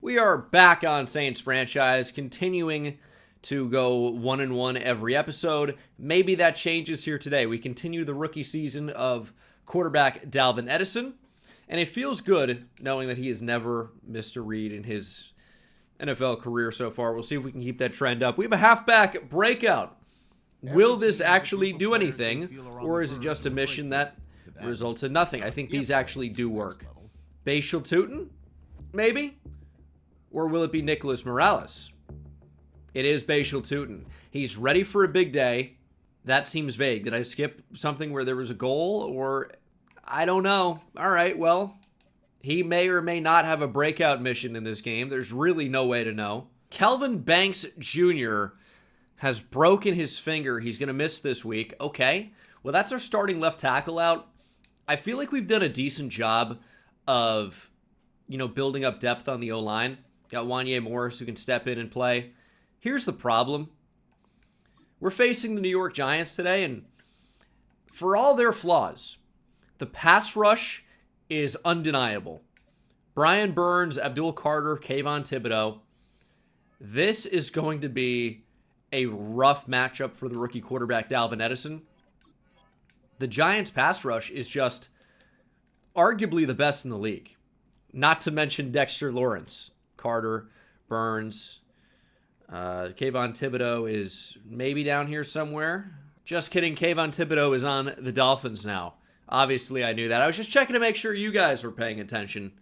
We are back on Saints franchise, continuing to go 1-1 every episode. Maybe that changes here today. We continue the rookie season of quarterback Dalvin Edison, and it feels good knowing that he has never missed a read in his NFL career so far. We'll see if we can keep that trend up. We have a halfback breakout. Will this actually do anything, or is it just a mission that results in nothing? I think these actually do work. Bashal Tutin? Maybe? Or will it be Nicholas Morales? It is Bashal Tutin. He's ready for a big day. That seems vague. Did I skip something where there was a goal? Or, I don't know. All right, well, he may or may not have a breakout mission in this game. There's really no way to know. Kelvin Banks Jr. has broken his finger. He's going to miss this week. Okay, well, that's our starting left tackle out. I feel like we've done a decent job of, building up depth on the O-line. Got Wanye Morris who can step in and play. Here's the problem. We're facing the New York Giants today, and for all their flaws, the pass rush is undeniable. Brian Burns, Abdul Carter, Kayvon Thibodeau. This is going to be a rough matchup for the rookie quarterback Dalvin Edison. The Giants' pass rush is just arguably the best in the league. Not to mention Dexter Lawrence, Carter, Burns. Kayvon Thibodeau is maybe down here somewhere. Just kidding, Kayvon Thibodeau is on the Dolphins now. Obviously, I knew that. I was just checking to make sure you guys were paying attention.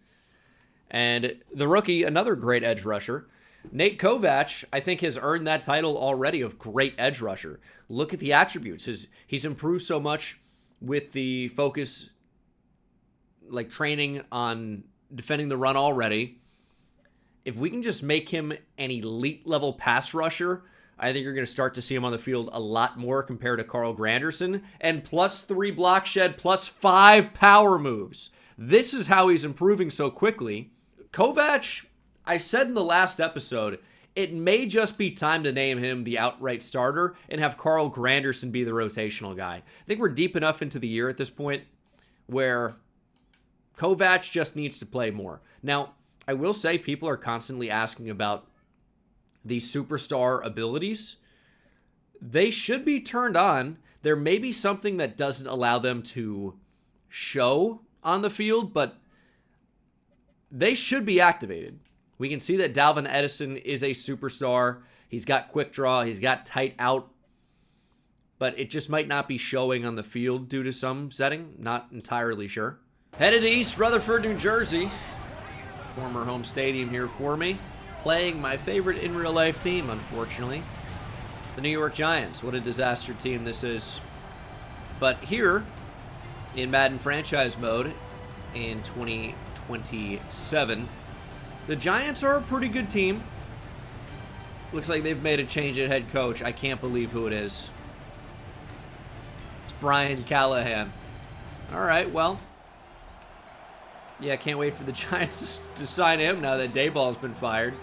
And the rookie, another great edge rusher, Nate Kovac, I think has earned that title already of great edge rusher. Look at the attributes. He's improved so much with the focus, like training on defending the run already. If we can just make him an elite level pass rusher, I think you're going to start to see him on the field a lot more compared to Carl Granderson. And +3 block shed, +5 power moves. This is how he's improving so quickly. Kovac, I said in the last episode, it may just be time to name him the outright starter and have Carl Granderson be the rotational guy. I think we're deep enough into the year at this point where Kovac just needs to play more. Now, I will say people are constantly asking about the superstar abilities. They should be turned on. There may be something that doesn't allow them to show on the field, but they should be activated. We can see that Dalvin Edison is a superstar. He's got quick draw. He's got tight out. But it just might not be showing on the field due to some setting. Not entirely sure. Headed to East Rutherford, New Jersey. Former home stadium here for me. Playing my favorite in real life team, unfortunately. The New York Giants. What a disaster team this is. But here, in Madden franchise mode, in 2027, the Giants are a pretty good team. Looks like they've made a change at head coach. I can't believe who it is. It's Brian Callahan. All right, well. Yeah, can't wait for the Giants to sign him now that Dayball's been fired.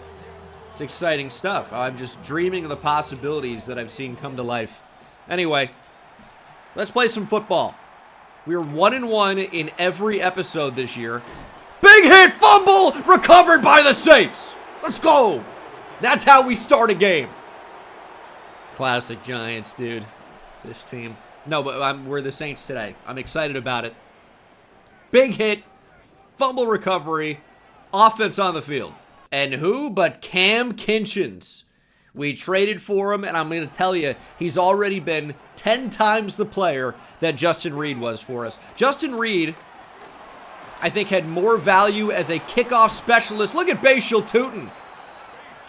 It's exciting stuff. I'm just dreaming of the possibilities that I've seen come to life. Anyway, let's play some football. We're 1-1 in every episode this year. Big hit, fumble, recovered by the Saints. Let's go. That's how we start a game. Classic Giants, dude. This team. No, but we're the Saints today. I'm excited about it. Big hit, fumble recovery, offense on the field. And who but Cam Kinchins? We traded for him, and I'm going to tell you, he's already been 10 times the player that Justin Reed was for us. Justin Reed, I think, had more value as a kickoff specialist. Look at Bashal Tutin.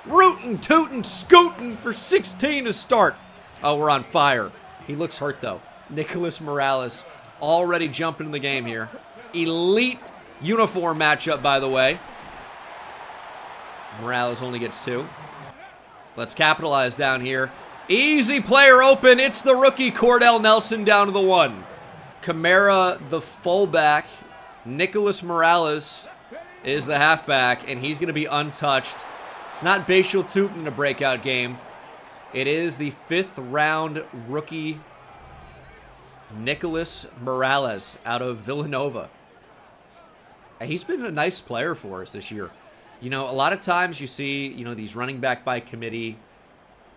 Rootin', tootin', scootin' for 16 to start. Oh, we're on fire. He looks hurt, though. Nicholas Morales already jumping in the game here. Elite uniform matchup, by the way. Morales only gets 2. Let's capitalize down here. Easy player open. It's the rookie Cordell Nelson down to the 1. Kamara, the fullback. Nicholas Morales is the halfback, and he's going to be untouched. It's not Bashal Tutin in a breakout game. It is the 5th round rookie Nicholas Morales out of Villanova. He's been a nice player for us this year. You know, a lot of times you see, these running back by committee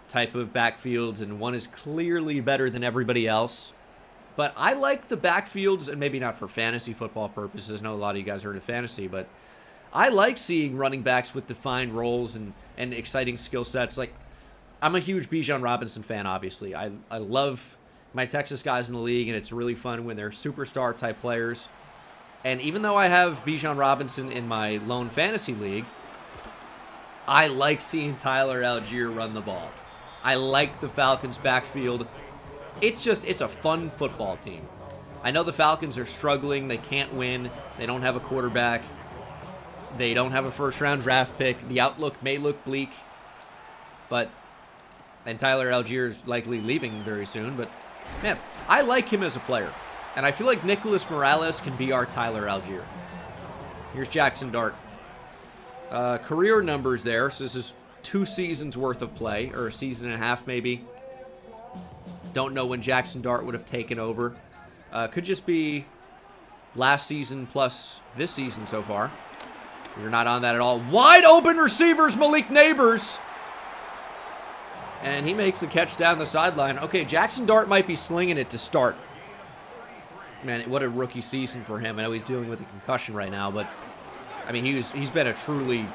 type of backfields, and one is clearly better than everybody else. But I like the backfields, and maybe not for fantasy football purposes. I know a lot of you guys are into fantasy, but I like seeing running backs with defined roles and exciting skill sets. Like, I'm a huge Bijan Robinson fan, obviously. I love my Texas guys in the league, and it's really fun when they're superstar-type players. And even though I have Bijan Robinson in my lone fantasy league, I like seeing Tyler Algier run the ball. I like the Falcons' backfield. It's a fun football team. I know the Falcons are struggling. They can't win. They don't have a quarterback. They don't have a first-round draft pick. The outlook may look bleak. And Tyler Algier is likely leaving very soon. But, man, I like him as a player. And I feel like Nicholas Morales can be our Tyler Algier. Here's Jackson Dart. Career numbers there. So this is 2 seasons worth of play, or a season and a half maybe. Don't know when Jackson Dart would have taken over. Could just be last season plus this season so far. We're not on that at all. Wide open receivers, Malik Neighbors. And he makes the catch down the sideline. Okay, Jackson Dart might be slinging it to start. Man, what a rookie season for him. I know he's dealing with a concussion right now, but I mean, he's been a truly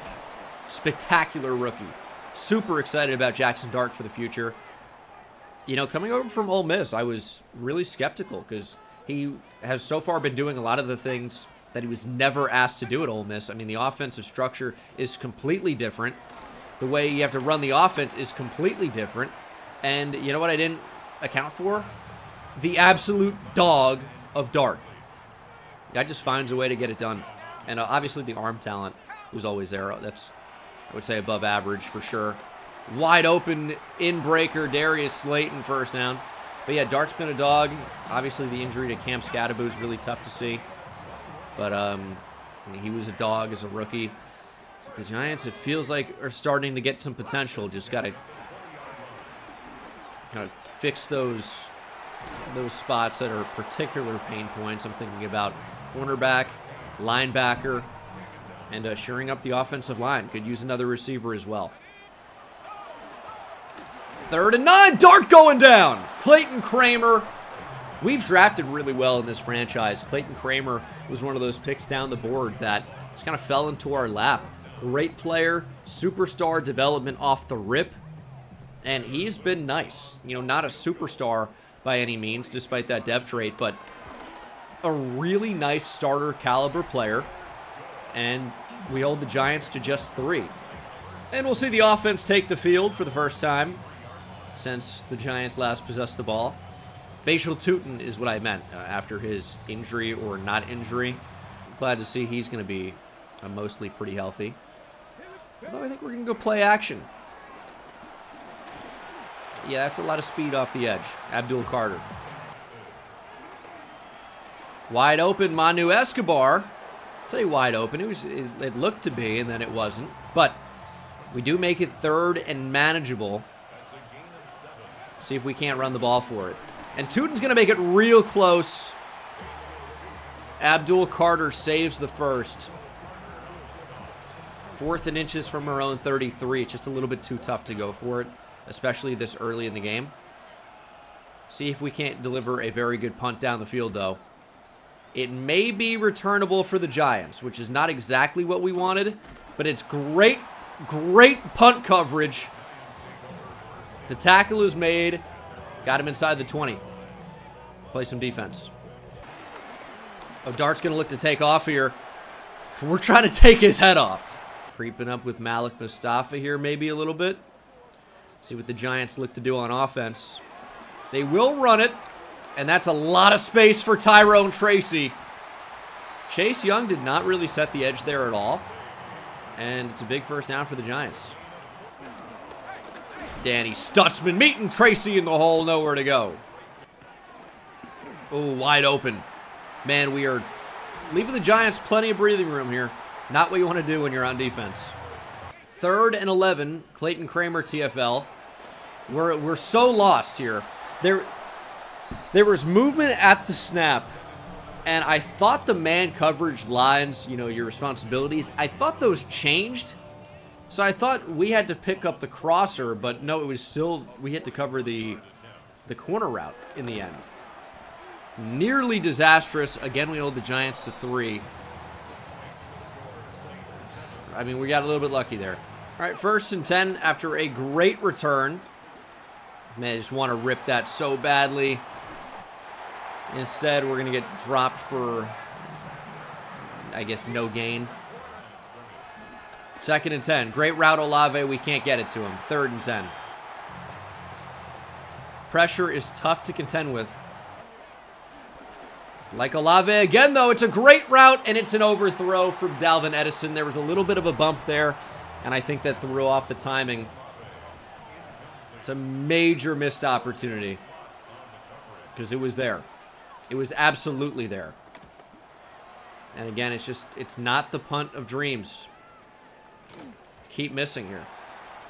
spectacular rookie. Super excited about Jackson Dart for the future. You know, coming over from Ole Miss, I was really skeptical because he has so far been doing a lot of the things that he was never asked to do at Ole Miss. I mean, the offensive structure is completely different. The way you have to run the offense is completely different. And you know what I didn't account for? The absolute dog of Dart. Guy just finds a way to get it done. And obviously the arm talent was always there. That's, I would say, above average for sure. Wide open in-breaker, Darius Slayton, first down. But yeah, Dart's been a dog. Obviously the injury to Cam Scadaboo is really tough to see. But I mean, he was a dog as a rookie. So the Giants, it feels like, are starting to get some potential. Just got to kind of fix those spots that are particular pain points. I'm thinking about cornerback, linebacker, and shoring up the offensive line. Could use another receiver as well. 3rd and 9. Dart going down. Clayton Kramer. We've drafted really well in this franchise. Clayton Kramer was one of those picks down the board that just kind of fell into our lap. Great player, superstar development off the rip, and he's been nice. You know, not a superstar by any means, despite that dev trait, but a really nice starter caliber player, and we hold the Giants to just 3. And we'll see the offense take the field for the first time since the Giants last possessed the ball. Bashal Tootin is what I meant after his injury or not injury. Glad to see he's going to be mostly pretty healthy. Although I think we're going to go play action. Yeah, that's a lot of speed off the edge. Abdul Carter. Wide open, Manu Escobar. Say wide open. It looked to be, and then it wasn't. But we do make it 3rd and manageable. See if we can't run the ball for it. And Tootin's going to make it real close. Abdul Carter saves the first. 4th and inches from our own 33. It's just a little bit too tough to go for it, especially this early in the game. See if we can't deliver a very good punt down the field, though. It may be returnable for the Giants, which is not exactly what we wanted, but it's great, great punt coverage. The tackle is made. Got him inside the 20. Play some defense. Oh, Dart's going to look to take off here. We're trying to take his head off. Creeping up with Malik Mustafa here maybe a little bit. See what the Giants look to do on offense. They will run it, and that's a lot of space for Tyrone Tracy. Chase Young did not really set the edge there at all, and it's a big first down for the Giants. Danny Stutzman meeting Tracy in the hole, nowhere to go. Oh, wide open. Man, we are leaving the Giants plenty of breathing room here. Not what you want to do when you're on defense. 3rd and 11, Clayton Kramer TFL. We're so lost here. There was movement at the snap, And I thought the man coverage lines, you know, your responsibilities, I thought those changed. So I thought we had to pick up the crosser, but no, it was still, we had to cover the corner route in the end. Nearly disastrous. Again, we hold the Giants to 3. I mean, we got a little bit lucky there. All right, 1st and 10 after a great return. Man, I just want to rip that so badly. Instead, we're going to get dropped for, I guess, no gain. 2nd and 10. Great route, Olave. We can't get it to him. 3rd and 10. Pressure is tough to contend with. Like Olave again, though. It's a great route, and it's an overthrow from Dalvin Edison. There was a little bit of a bump there, and I think that threw off the timing. It's a major missed opportunity because it was there. It was absolutely there. And again, it's not the punt of dreams. Keep missing here.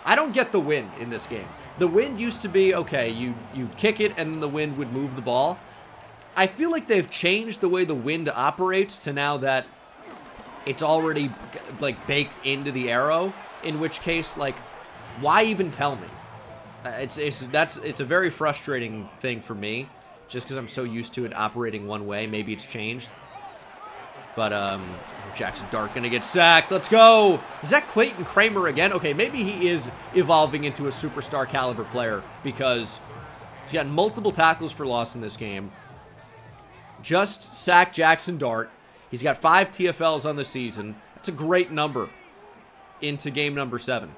I don't get the wind in this game. The wind used to be, okay, you kick it and then the wind would move the ball. I feel like they've changed the way the wind operates to now that it's already like baked into the arrow, in which case, like, why even tell me? It's a very frustrating thing for me, just because I'm so used to it operating one way. Maybe it's changed. But, Jackson Dart going to get sacked. Let's go. Is that Clayton Kramer again? Okay, maybe he is evolving into a superstar caliber player because he's gotten multiple tackles for loss in this game. Just sacked Jackson Dart. He's got 5 TFLs on the season. That's a great number into game number 7.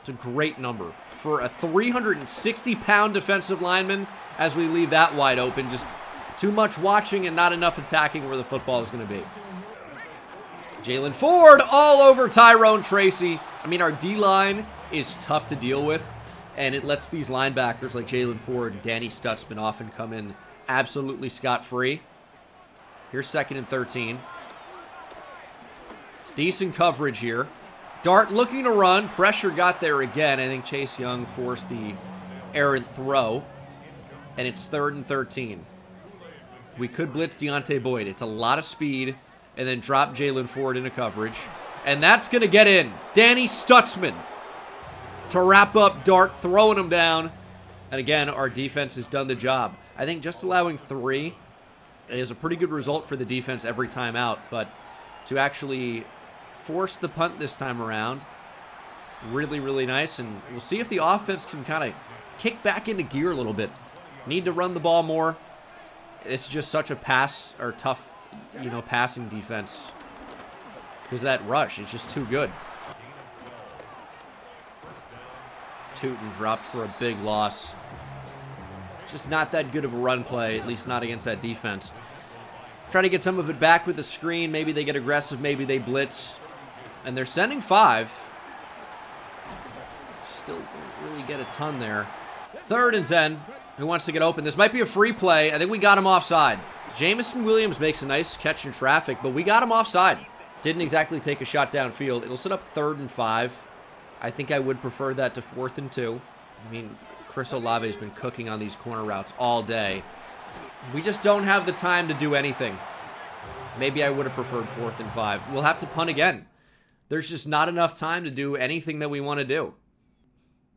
It's a great number for a 360-pound defensive lineman as we leave that wide open. Just too much watching and not enough attacking where the football is going to be. Jalen Ford all over Tyrone Tracy. I mean, our D-line is tough to deal with, and it lets these linebackers like Jalen Ford and Danny Stutzman often come in absolutely scot-free. Here's 2nd and 13. It's decent coverage here. Dart looking to run. Pressure got there again. I think Chase Young forced the errant throw, and it's 3rd and 13. We could blitz Deontay Boyd. It's a lot of speed, and then drop Jalen Ford into coverage. And that's going to get in. Danny Stutzman to wrap up Dart, throwing him down. And again, our defense has done the job. I think just allowing 3 is a pretty good result for the defense every time out. But to actually force the punt this time around, really, really nice. And we'll see if the offense can kind of kick back into gear a little bit. Need to run the ball more. It's just such a tough, passing defense. Because that rush is just too good. Tootin dropped for a big loss. Just not that good of a run play, at least not against that defense. Try to get some of it back with the screen. Maybe they get aggressive. Maybe they blitz. And they're sending 5. Still don't really get a ton there. 3rd and 10. Who wants to get open? This might be a free play. I think we got him offside. Jamison Williams makes a nice catch in traffic, but we got him offside. Didn't exactly take a shot downfield. It'll set up 3rd and 5. I think I would prefer that to 4th and 2. I mean, Chris Olave has been cooking on these corner routes all day. We just don't have the time to do anything. Maybe I would have preferred 4th and 5. We'll have to punt again. There's just not enough time to do anything that we want to do.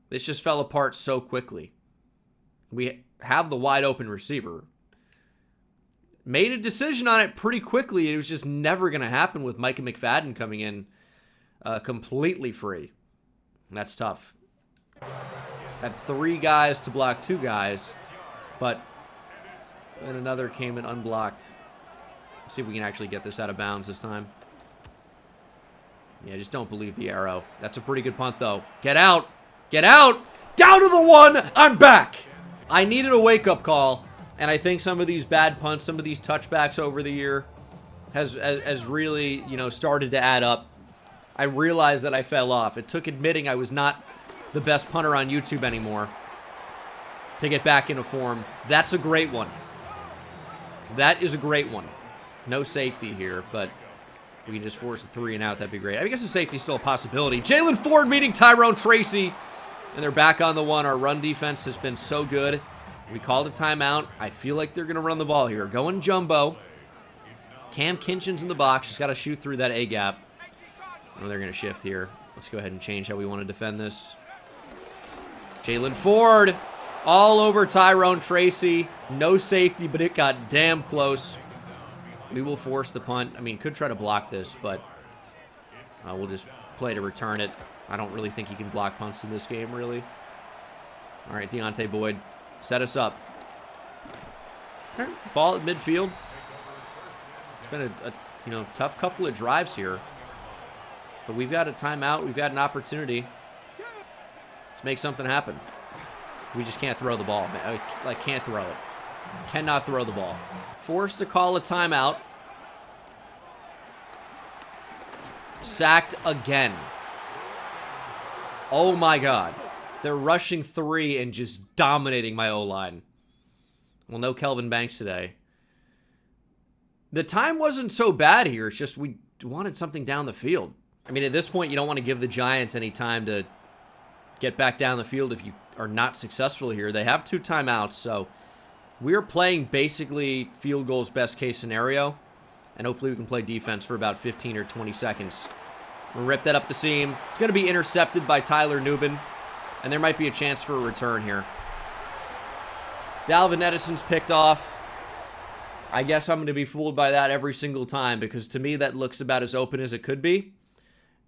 This just fell apart so quickly. We have the wide open receiver. Made a decision on it pretty quickly. It was just never going to happen with Micah McFadden coming in completely free. That's tough. Had 3 guys to block 2 guys, but then another came in unblocked. Let's see if we can actually get this out of bounds this time. Yeah, just don't believe the arrow. That's a pretty good punt, though. Get out! Get out! Down to the 1! I'm back! I needed a wake-up call, and I think some of these bad punts, some of these touchbacks over the year has really, started to add up. I realized that I fell off. It took admitting I was not the best punter on YouTube anymore to get back into form. That's a great one. That is a great one. No safety here, but we can just force a 3 and out. That'd be great. I guess the safety is still a possibility. Jalen Ford meeting Tyrone Tracy. And they're back on the 1. Our run defense has been so good. We called a timeout. I feel like they're going to run the ball here. Going jumbo. Cam Kinchin's in the box. Just got to shoot through that A gap. Oh, they're going to shift here. Let's go ahead and change how we want to defend this. Jalen Ford all over Tyrone Tracy. No safety, but it got damn close. We will force the punt. I mean, could try to block this, but we'll just play to return it. I don't really think you can block punts in this game, really. All right, Deontay Boyd, set us up. All right, ball at midfield. It's been a tough couple of drives here. But we've got a timeout. We've got an opportunity. Let's make something happen. We just can't throw the ball. I can't throw it. Cannot throw the ball. Forced to call a timeout. Sacked again. Oh my God. They're rushing 3 and just dominating my O-line. Well, no Kelvin Banks today. The time wasn't so bad here. It's just we wanted something down the field. I mean, at this point, you don't want to give the Giants any time to get back down the field if you are not successful here. They have 2 timeouts, so we're playing basically field goals best case scenario, and hopefully we can play defense for about 15 or 20 seconds. We'll rip that up the seam. It's going to be intercepted by Tyler Nubin, and there might be a chance for a return here. Dalvin Edison's picked off. I guess I'm going to be fooled by that every single time, because to me that looks about as open as it could be.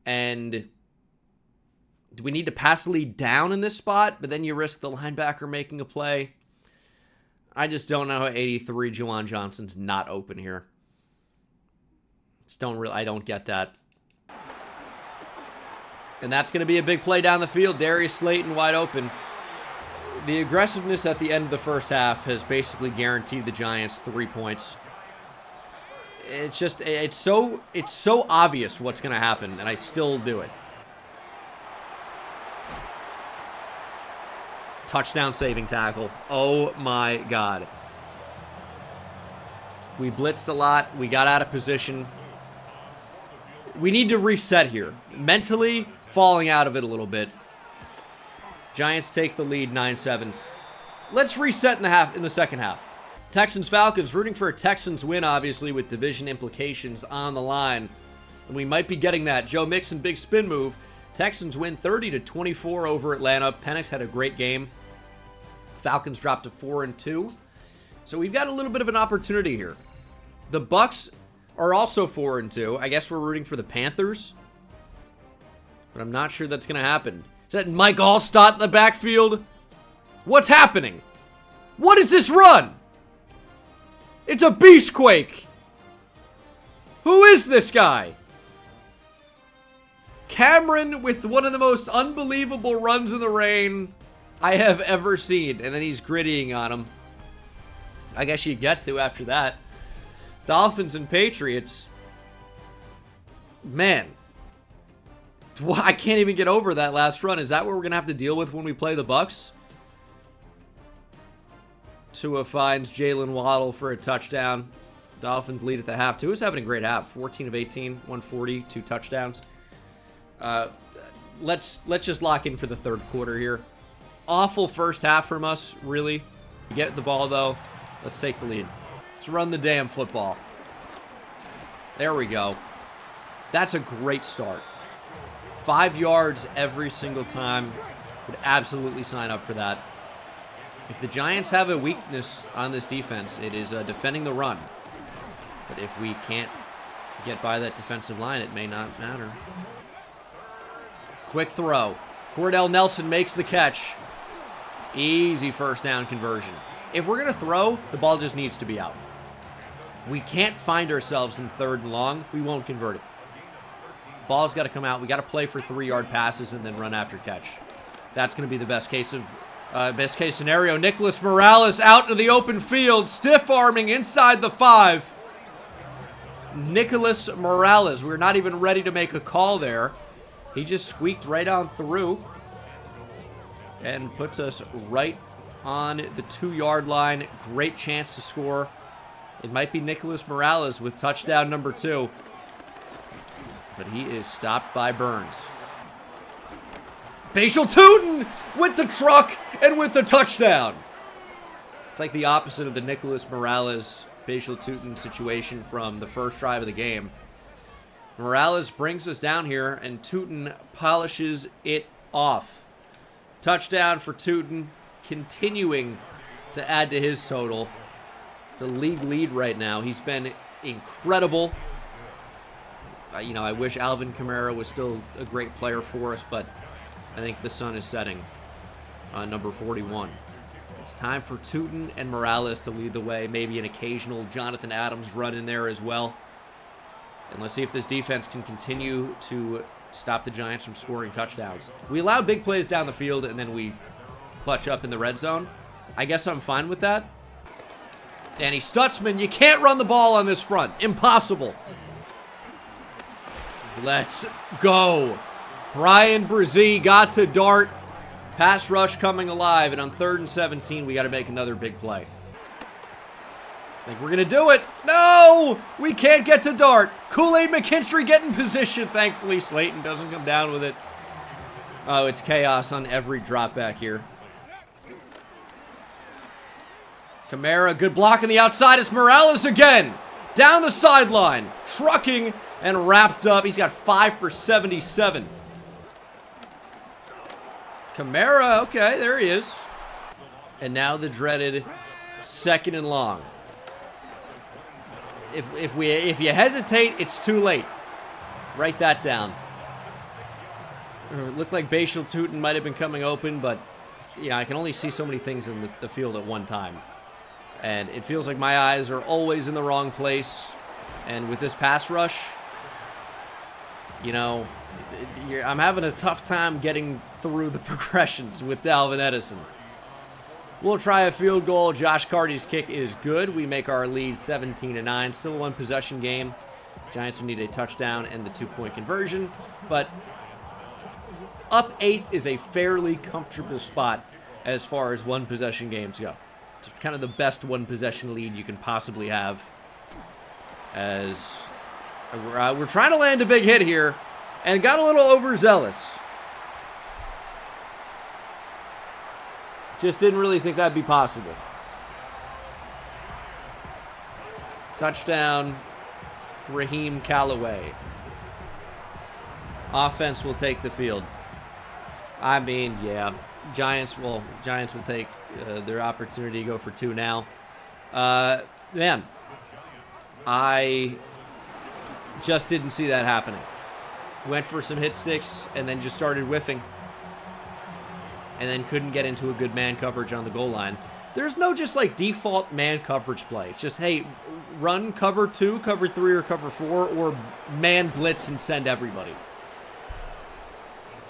And do we need to pass the lead down in this spot? But then you risk the linebacker making a play. I just don't know how 83 Juwan Johnson's not open here. I don't get that. And that's going to be a big play down the field. Darius Slayton wide open. The aggressiveness at the end of the first half has basically guaranteed the Giants 3 points. It's just, it's so obvious what's going to happen, and I still do it. Touchdown saving tackle. Oh my God. We blitzed a lot. We got out of position. We need to reset here. Mentally falling out of it a little bit. Giants take the lead 9-7. Let's reset in the second half. Texans-Falcons, rooting for a Texans win, obviously, with division implications on the line. And we might be getting that. Joe Mixon, big spin move. Texans win 30-24 over Atlanta. Penix had a great game. Falcons dropped to 4-2. So we've got a little bit of an opportunity here. The Bucks are also 4-2. I guess we're rooting for the Panthers. But I'm not sure that's going to happen. Is that Mike Allstott in the backfield? What's happening? What is this run? It's a Beastquake. Who is this guy? Cameron with one of the most unbelievable runs in the rain I have ever seen. And then he's grittying on him. I guess you get to after that. Dolphins and Patriots. Man. I can't even get over that last run. Is that what we're going to have to deal with when we play the Bucks? Tua finds Jalen Waddle for a touchdown. Dolphins lead at the half. Tua's having a great half. 14 of 18, 140, 2 touchdowns. Let's just lock in for the third quarter here. Awful first half from us, really. We get the ball, though. Let's take the lead. Let's run the damn football. There we go. That's a great start. 5 yards every single time. Would absolutely sign up for that. If the Giants have a weakness on this defense, it is defending the run. But if we can't get by that defensive line, it may not matter. Quick throw. Cordell Nelson makes the catch. Easy first down conversion. If we're going to throw, the ball just needs to be out. We can't find ourselves in 3rd and long. We won't convert it. Ball's got to come out. We got to play for 3-yard passes and then run after catch. That's going to be the best case scenario. Nicholas Morales out to the open field, stiff arming inside the 5. Nicholas Morales. We're not even ready to make a call there. He just squeaked right on through and puts us right on the 2-yard line. Great chance to score. It might be Nicholas Morales with touchdown number 2. But he is stopped by Burns. Bashal Tootin with the truck and with the touchdown. It's like the opposite of the Nicholas Morales Bashal Tutin situation from the first drive of the game. Morales brings us down here, and Tutin polishes it off. Touchdown for Tutin, continuing to add to his total. It's a league lead right now. He's been incredible. You know, I wish Alvin Kamara was still a great player for us, but I think the sun is setting on number 41. It's time for Tutin and Morales to lead the way. Maybe an occasional Jonathan Adams run in there as well. And let's see if this defense can continue to stop the Giants from scoring touchdowns. We allow big plays down the field, and then we clutch up in the red zone. I guess I'm fine with that. Danny Stutzman, you can't run the ball on this front. Impossible. Let's go. Brian Brzee got to Dart. Pass rush coming alive, and on 3rd and 17, we got to make another big play. I think we're going to do it. No! We can't get to Dart. Kool-Aid McKinstry getting position. Thankfully, Slayton doesn't come down with it. Oh, it's chaos on every drop back here. Kamara, good block on the outside. It's Morales again. Down the sideline. Trucking and wrapped up. He's got 5 for 77. Kamara, okay, there he is. And now the dreaded 2nd and long. If you hesitate, it's too late. Write that down. It looked like Bashal Tutin might have been coming open, but yeah, I can only see so many things in the field at one time. And it feels like my eyes are always in the wrong place. And with this pass rush, you know, I'm having a tough time getting through the progressions with Dalvin Edison. We'll try a field goal. Josh Carty's kick is good. We make our lead 17-9. Still a one-possession game. Giants will need a touchdown and the 2-point conversion. But up 8 is a fairly comfortable spot as far as one-possession games go. It's kind of the best one-possession lead you can possibly have. As we're trying to land a big hit here and got a little overzealous. Just didn't really think that'd be possible. Touchdown, Raheem Callaway. Offense will take the field. I mean, yeah, Giants will take their opportunity to go for 2 now. Man, I just didn't see that happening. Went for some hit sticks and then just started whiffing. And then couldn't get into a good man coverage on the goal line. There's no just like default man coverage play. It's just, hey, run cover 2, cover 3, or cover 4, or man blitz and send everybody.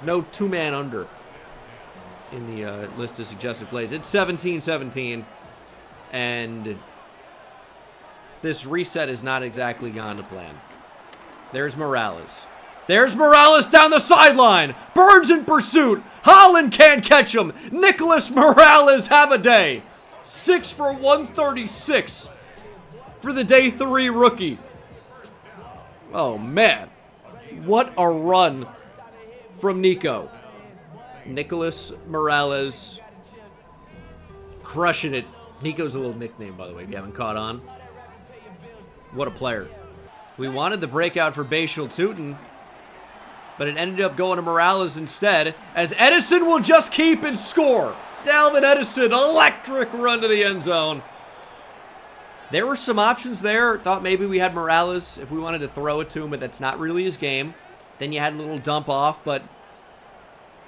No 2-man under in the list of suggested plays. It's 17-17, and this reset has not exactly gone to plan. There's Morales. There's Morales down the sideline. Burns in pursuit. Holland can't catch him. Nicholas Morales have a day. 6 for 136 for the day 3 rookie. Oh, man. What a run from Nico. Nicholas Morales crushing it. Nico's a little nickname, by the way, if you haven't caught on. What a player. We wanted the breakout for Bashal Tutin, but it ended up going to Morales instead, as Edison will just keep and score. Dalvin Edison, electric run to the end zone. There were some options there. Thought maybe we had Morales if we wanted to throw it to him, but that's not really his game. Then you had a little dump off, but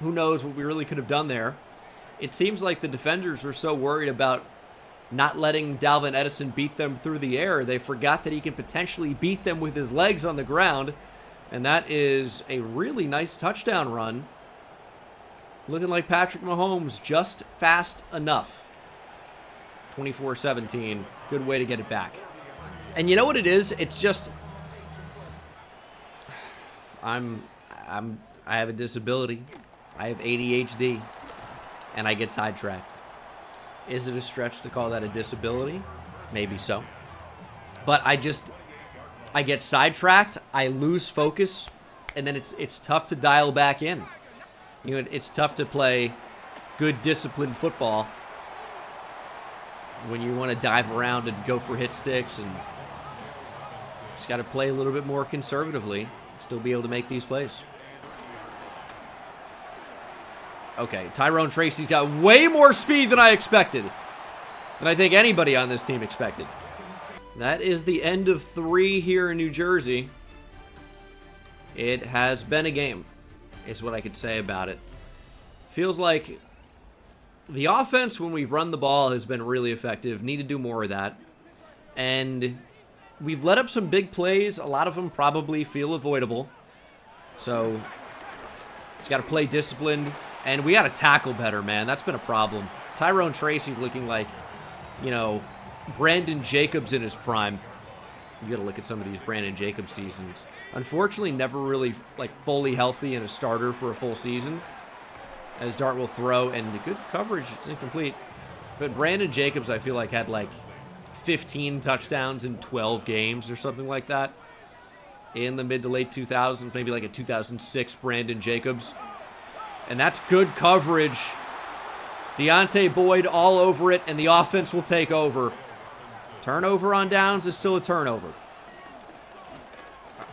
who knows what we really could have done there. It seems like the defenders were so worried about not letting Dalvin Edison beat them through the air, they forgot that he can potentially beat them with his legs on the ground. And that is a really nice touchdown run. Looking like Patrick Mahomes, just fast enough. 24-17. Good way to get it back. And you know what it is? It's just I have a disability. I have ADHD, and I get sidetracked. Is it a stretch to call that a disability? Maybe so. But I get sidetracked, I lose focus, and then it's tough to dial back in. You know, it's tough to play good disciplined football when you want to dive around and go for hit sticks, and just got to play a little bit more conservatively, still be able to make these plays. Okay, Tyrone Tracy's got way more speed than I expected, than I think anybody on this team expected. That is the end of 3 here in New Jersey. It has been a game, is what I could say about it. Feels like the offense, when we've run the ball, has been really effective. Need to do more of that. And we've let up some big plays. A lot of them probably feel avoidable. So, it's got to play disciplined. And we got to tackle better, man. That's been a problem. Tyrone Tracy's looking like, you know, Brandon Jacobs in his prime. You got to look at some of these Brandon Jacobs seasons. Unfortunately, never really, like, fully healthy and a starter for a full season. As Dart will throw, and the good coverage, it's incomplete. But Brandon Jacobs, I feel like, had like 15 touchdowns in 12 games or something like that. In the mid to late 2000s, maybe like a 2006 Brandon Jacobs. And that's good coverage. Deontay Boyd all over it, and the offense will take over. Turnover on downs is still a turnover.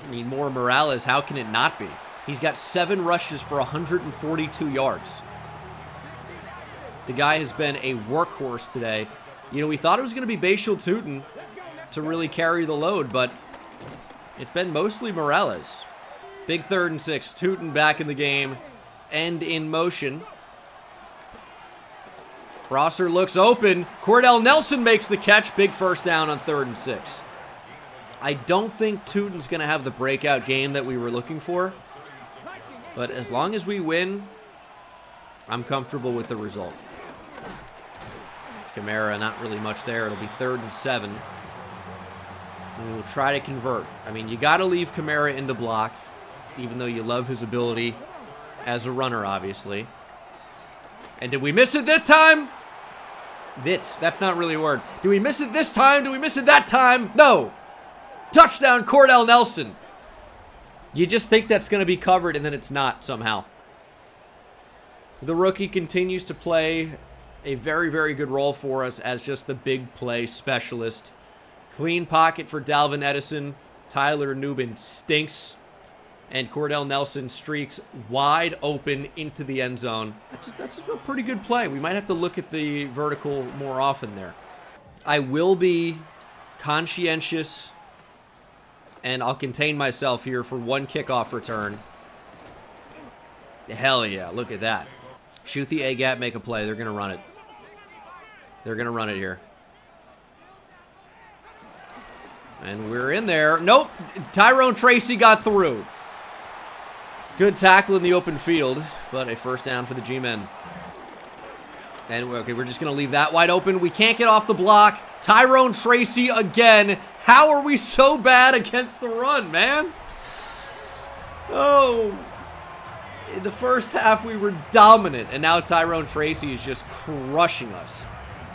I mean, more Morales, how can it not be? He's got 7 rushes for 142 yards. The guy has been a workhorse today. You know, we thought it was going to be Bashal Tootin to really carry the load, but it's been mostly Morales. Big 3rd and 6. Tootin back in the game and in motion. Crosser looks open. Cordell Nelson makes the catch. Big first down on 3rd and 6. I don't think Tootin's going to have the breakout game that we were looking for. But as long as we win, I'm comfortable with the result. It's Kamara, not really much there. It'll be 3rd and 7. And we'll try to convert. I mean, you got to leave Kamara in the block, even though you love his ability as a runner, obviously. And did we miss it this time? That's not really a word. Do we miss it this time? Do we miss it that time? No. Touchdown, Cordell Nelson. You just think that's going to be covered, and then it's not somehow. The rookie continues to play a very, very good role for us as just the big play specialist. Clean pocket for Dalvin Edison. Tyler Nubin stinks. And Cordell Nelson streaks wide open into the end zone. That's a pretty good play. We might have to look at the vertical more often there. I will be conscientious, and I'll contain myself here for 1 kickoff return. Hell yeah, look at that. Shoot the A-gap, make a play. They're going to run it. They're going to run it here. And we're in there. Nope, Tyrone Tracy got through. Good tackle in the open field, but a first down for the G-men. And, okay, we're just going to leave that wide open. We can't get off the block. Tyrone Tracy again. How are we so bad against the run, man? Oh. In the first half, we were dominant, and now Tyrone Tracy is just crushing us.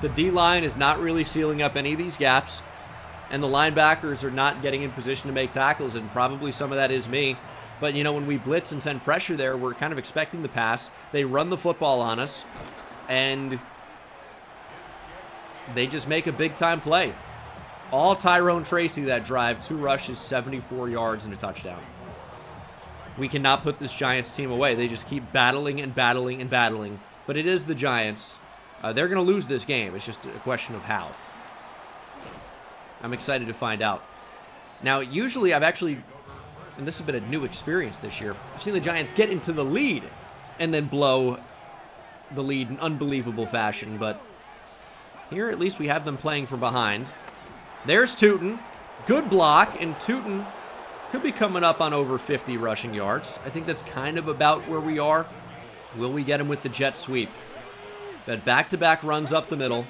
The D-line is not really sealing up any of these gaps, and the linebackers are not getting in position to make tackles, and probably some of that is me. But, you know, when we blitz and send pressure there, we're kind of expecting the pass. They run the football on us, and they just make a big-time play. All Tyrone Tracy that drive, 2 rushes, 74 yards, and a touchdown. We cannot put this Giants team away. They just keep battling and battling and battling. But it is the Giants. They're going to lose this game. It's just a question of how. I'm excited to find out. Now, usually I've actually, and this has been a new experience this year, I've seen the Giants get into the lead and then blow the lead in unbelievable fashion. But here, at least we have them playing from behind. There's Tootin. Good block, and Tootin could be coming up on over 50 rushing yards. I think that's kind of about where we are. Will we get him with the jet sweep? That back-to-back runs up the middle.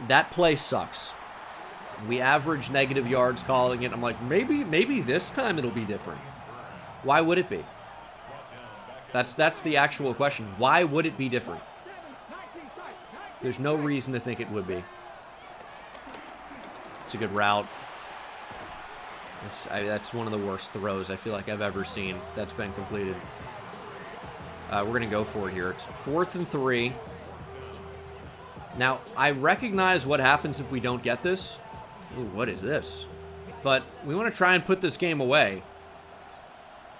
That play sucks. We average negative yards calling it. I'm like, maybe this time it'll be different. Why would it be? That's the actual question. Why would it be different? There's no reason to think it would be. It's a good route. That's one of the worst throws I feel like I've ever seen that's been completed. We're going to go for it here. It's 4th and 3. Now, I recognize what happens if we don't get this. Ooh, what is this? But we want to try and put this game away.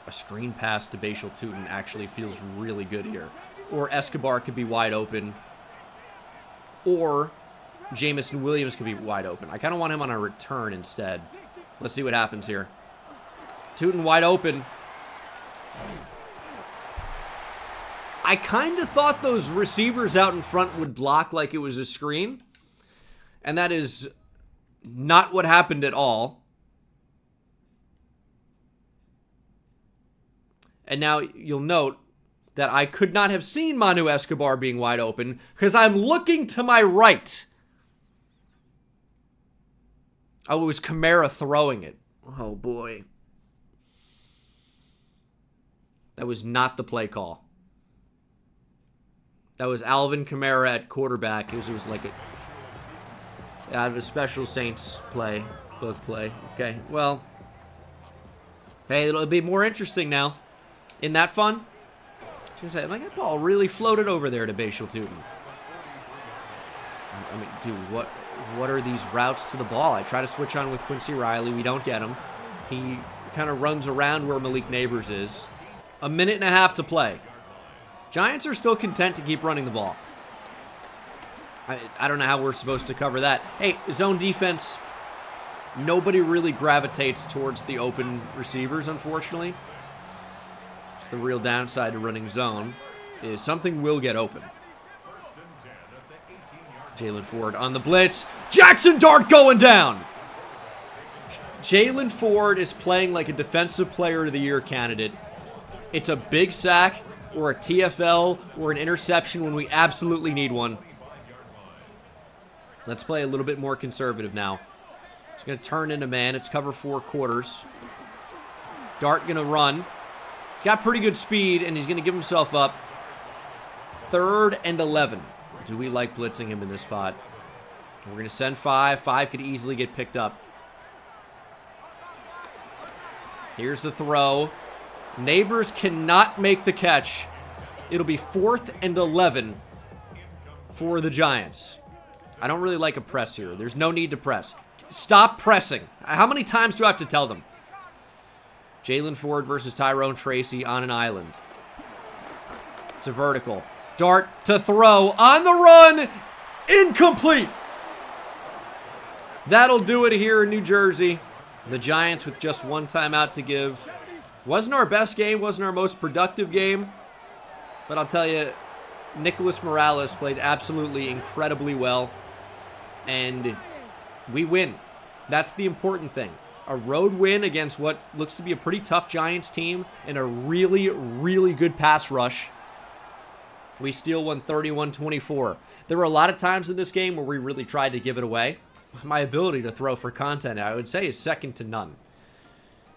A screen pass to Bashal Tutin actually feels really good here. Or Escobar could be wide open. Or Jamison Williams could be wide open. I kind of want him on a return instead. Let's see what happens here. Tutin wide open. I kind of thought those receivers out in front would block like it was a screen. And that is not what happened at all. And now you'll note that I could not have seen Manu Escobar being wide open because I'm looking to my right. Oh, it was Kamara throwing it. Oh, boy. That was not the play call. That was Alvin Kamara at quarterback. It was like out of a special Saints book play. Okay, well. Hey, it'll be more interesting now. Isn't that fun? I was gonna say, like, that ball really floated over there to Bashal Tutin. I mean, dude, what are these routes to the ball? I try to switch on with Quincy Riley. We don't get him. He kind of runs around where Malik Neighbors is. 1.5 minutes to play. Giants are still content to keep running the ball. I don't know how we're supposed to cover that. Hey, zone defense. Nobody really gravitates towards the open receivers, unfortunately. It's the real downside to running zone, is something will get open. Jalen Ford on the blitz. Jackson Dart going down. Jalen Ford is playing like a Defensive Player of the Year candidate. It's a big sack or a TFL or an interception when we absolutely need one. Let's play a little bit more conservative now. He's going to turn into man. It's cover 4 quarters. Dart going to run. He's got pretty good speed, and he's going to give himself up. 3rd and 11. Do we like blitzing him in this spot? We're going to send 5. 5 could easily get picked up. Here's the throw. Neighbors cannot make the catch. It'll be 4th and 11 for the Giants. I don't really like a press here. There's no need to press. Stop pressing. How many times do I have to tell them? Jalen Ford versus Tyrone Tracy on an island. It's a vertical. Dart to throw. On the run. Incomplete. That'll do it here in New Jersey. The Giants with just 1 timeout to give. Wasn't our best game. Wasn't our most productive game. But I'll tell you, Nicholas Morales played absolutely incredibly well. And we win. That's the important thing. A road win against what looks to be a pretty tough Giants team and a really, really good pass rush. We still won 31-24. There were a lot of times in this game where we really tried to give it away. My ability to throw for content, I would say, is second to none.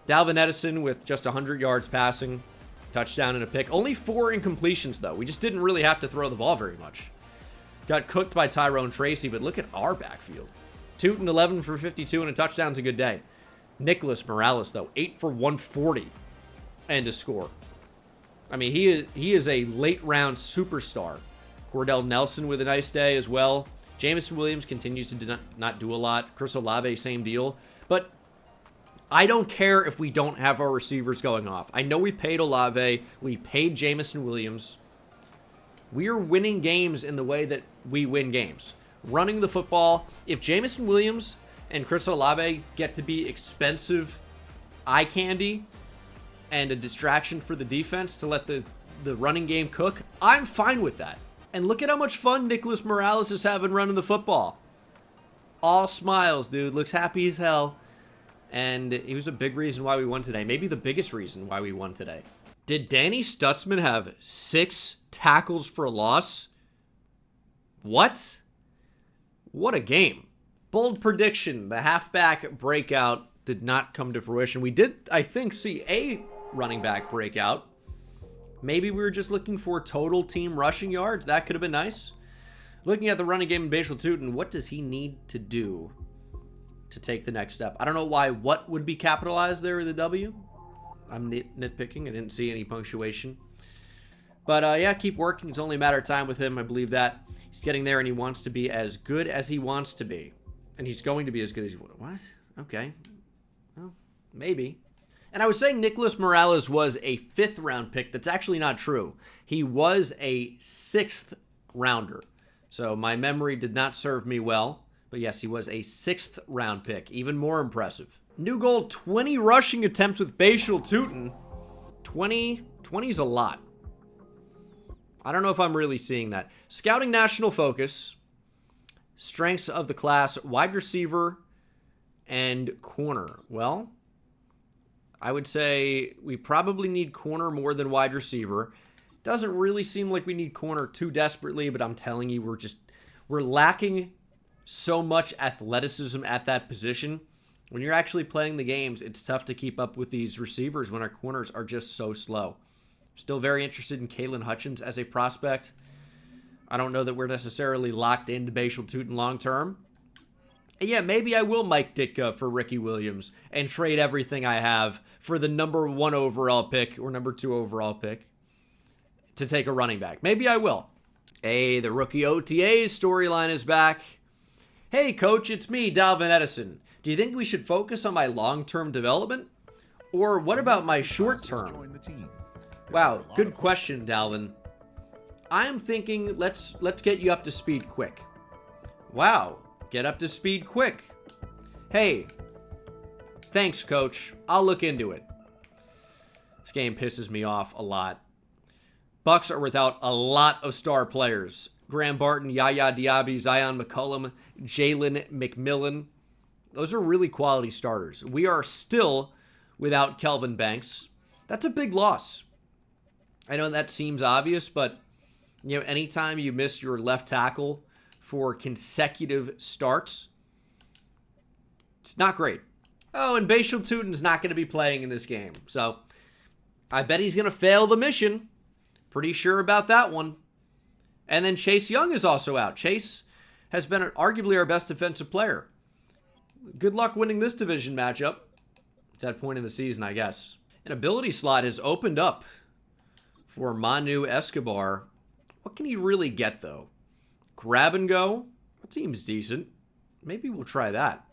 Dalvin Edison with just 100 yards passing. Touchdown and a pick. Only 4 incompletions, though. We just didn't really have to throw the ball very much. Got cooked by Tyrone Tracy, but look at our backfield. Tutin 11 for 52 and a touchdown's a good day. Nicholas Morales, though, 8 for 140 and a score. I mean, he is a late-round superstar. Cordell Nelson with a nice day as well. Jamison Williams continues to not do a lot. Chris Olave, same deal. But I don't care if we don't have our receivers going off. I know we paid Olave. We paid Jamison Williams. We are winning games in the way that we win games. Running the football. If Jamison Williams and Chris Olave get to be expensive eye candy and a distraction for the defense to let the running game cook, I'm fine with that. And look at how much fun Nicholas Morales is having running the football. All smiles, dude. Looks happy as hell. And he was a big reason why we won today. Maybe the biggest reason why we won today. Did Danny Stutzman have 6 tackles for a loss? What? What a game. Bold prediction. The halfback breakout did not come to fruition. We did, I think, see a running back breakout. Maybe we were just looking for total team rushing yards. That could have been nice. Looking at the running game in Bashal Tutin, what does he need to do to take the next step? I don't know why what would be capitalized there with the W. I'm nitpicking. I didn't see any punctuation. But yeah, keep working. It's only a matter of time with him. I believe that. He's getting there, and he wants to be as good as he wants to be. And he's going to be as good as he wants. What? Okay. Well, maybe. And I was saying Nicholas Morales was a 5th-round pick. That's actually not true. He was a 6th rounder. So my memory did not serve me well. But yes, he was a 6th-round pick. Even more impressive. New goal, 20 rushing attempts with Bengal King. 20 is a lot. I don't know if I'm really seeing that. Scouting national focus. Strengths of the class, wide receiver and corner. Well, I would say we probably need corner more than wide receiver. Doesn't really seem like we need corner too desperately, but I'm telling you, we're lacking so much athleticism at that position. When you're actually playing the games, it's tough to keep up with these receivers when our corners are just so slow. Still very interested in Kalen Hutchins as a prospect. I don't know that we're necessarily locked into Bengal King long term. And yeah, maybe I will Mike Ditka for Ricky Williams and trade everything I have for the number 1 overall pick or number 2 overall pick to take a running back. Maybe I will. Hey, the rookie OTAs storyline is back. Hey, coach, it's me, Dalvin Edison. Do you think we should focus on my long-term development? Or what about my short-term? Wow, good question, Dalvin. I'm thinking let's get you up to speed quick. Wow, get up to speed quick. Hey, thanks, coach. I'll look into it. This game pisses me off a lot. Bucks are without a lot of star players. Graham Barton, Yaya Diaby, Zion McCollum, Jalen McMillan. Those are really quality starters. We are still without Kelvin Banks. That's a big loss. I know that seems obvious, but you know, anytime you miss your left tackle for consecutive starts, it's not great. Oh, and Bengal King's not going to be playing in this game. So I bet he's going to fail the mission. Pretty sure about that one. And then Chase Young is also out. Chase has been arguably our best defensive player. Good luck winning this division matchup. It's that point in the season, I guess. An ability slot has opened up for Manu Escobar. What can he really get, though? Grab and go? That seems decent. Maybe we'll try that.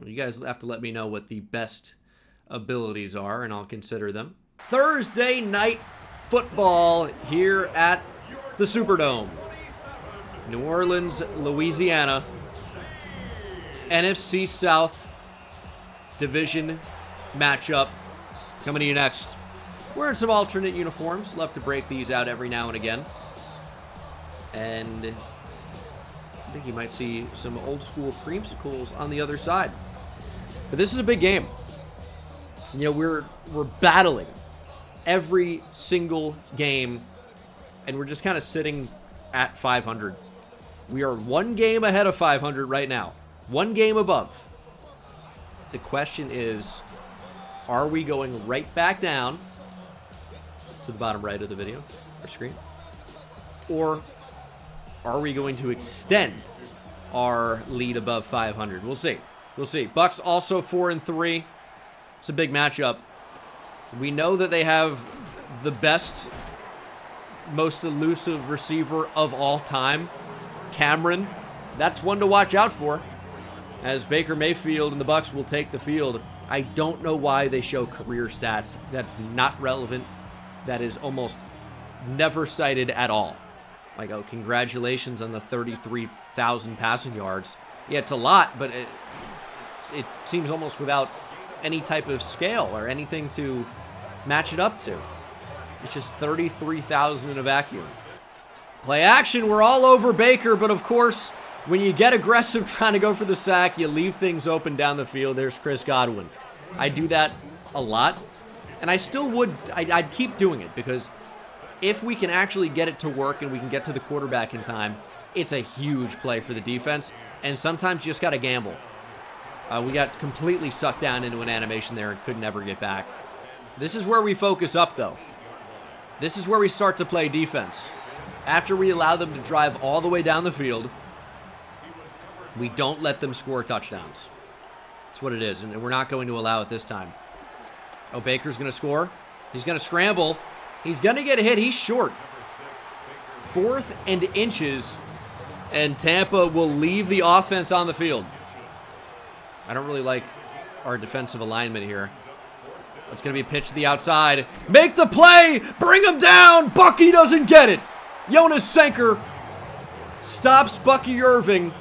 You guys have to let me know what the best abilities are, and I'll consider them. Thursday night football here at the Superdome. New Orleans, Louisiana. NFC South Division matchup coming to you next. Wearing some alternate uniforms. Love to break these out every now and again. And I think you might see some old school creamsicles on the other side. But this is a big game. You know, we're battling every single game, and we're just kind of sitting at 500. We are one game ahead of 500 right now. One game above. The question is, are we going right back down to the bottom right of the video or screen? Or are we going to extend our lead above 500? We'll see. We'll see. Bucks also 4-3. It's a big matchup. We know that they have the best, most elusive receiver of all time, Cameron. That's one to watch out for, as Baker Mayfield and the Bucks will take the field. I don't know why they show career stats. That's not relevant. That is almost never cited at all. Like, oh, congratulations on the 33,000 passing yards. Yeah, it's a lot, but it seems almost without any type of scale or anything to match it up to. It's just 33,000 in a vacuum. Play action. We're all over Baker, but of course, when you get aggressive trying to go for the sack, you leave things open down the field. There's Chris Godwin. I do that a lot, and I still would. I'd keep doing it, because if we can actually get it to work and we can get to the quarterback in time, it's a huge play for the defense, and sometimes you just got to gamble. We got completely sucked down into an animation there and could never get back. This is where we focus up, though. This is where we start to play defense. After we allow them to drive all the way down the field, we don't let them score touchdowns. That's what it is, and we're not going to allow it this time. Oh, Baker's going to score. He's going to scramble. He's going to get a hit. He's short. 4th and inches, and Tampa will leave the offense on the field. I don't really like our defensive alignment here. It's going to be pitched to the outside. Make the play! Bring him down! Bucky doesn't get it! Jonas Senker stops Bucky Irving,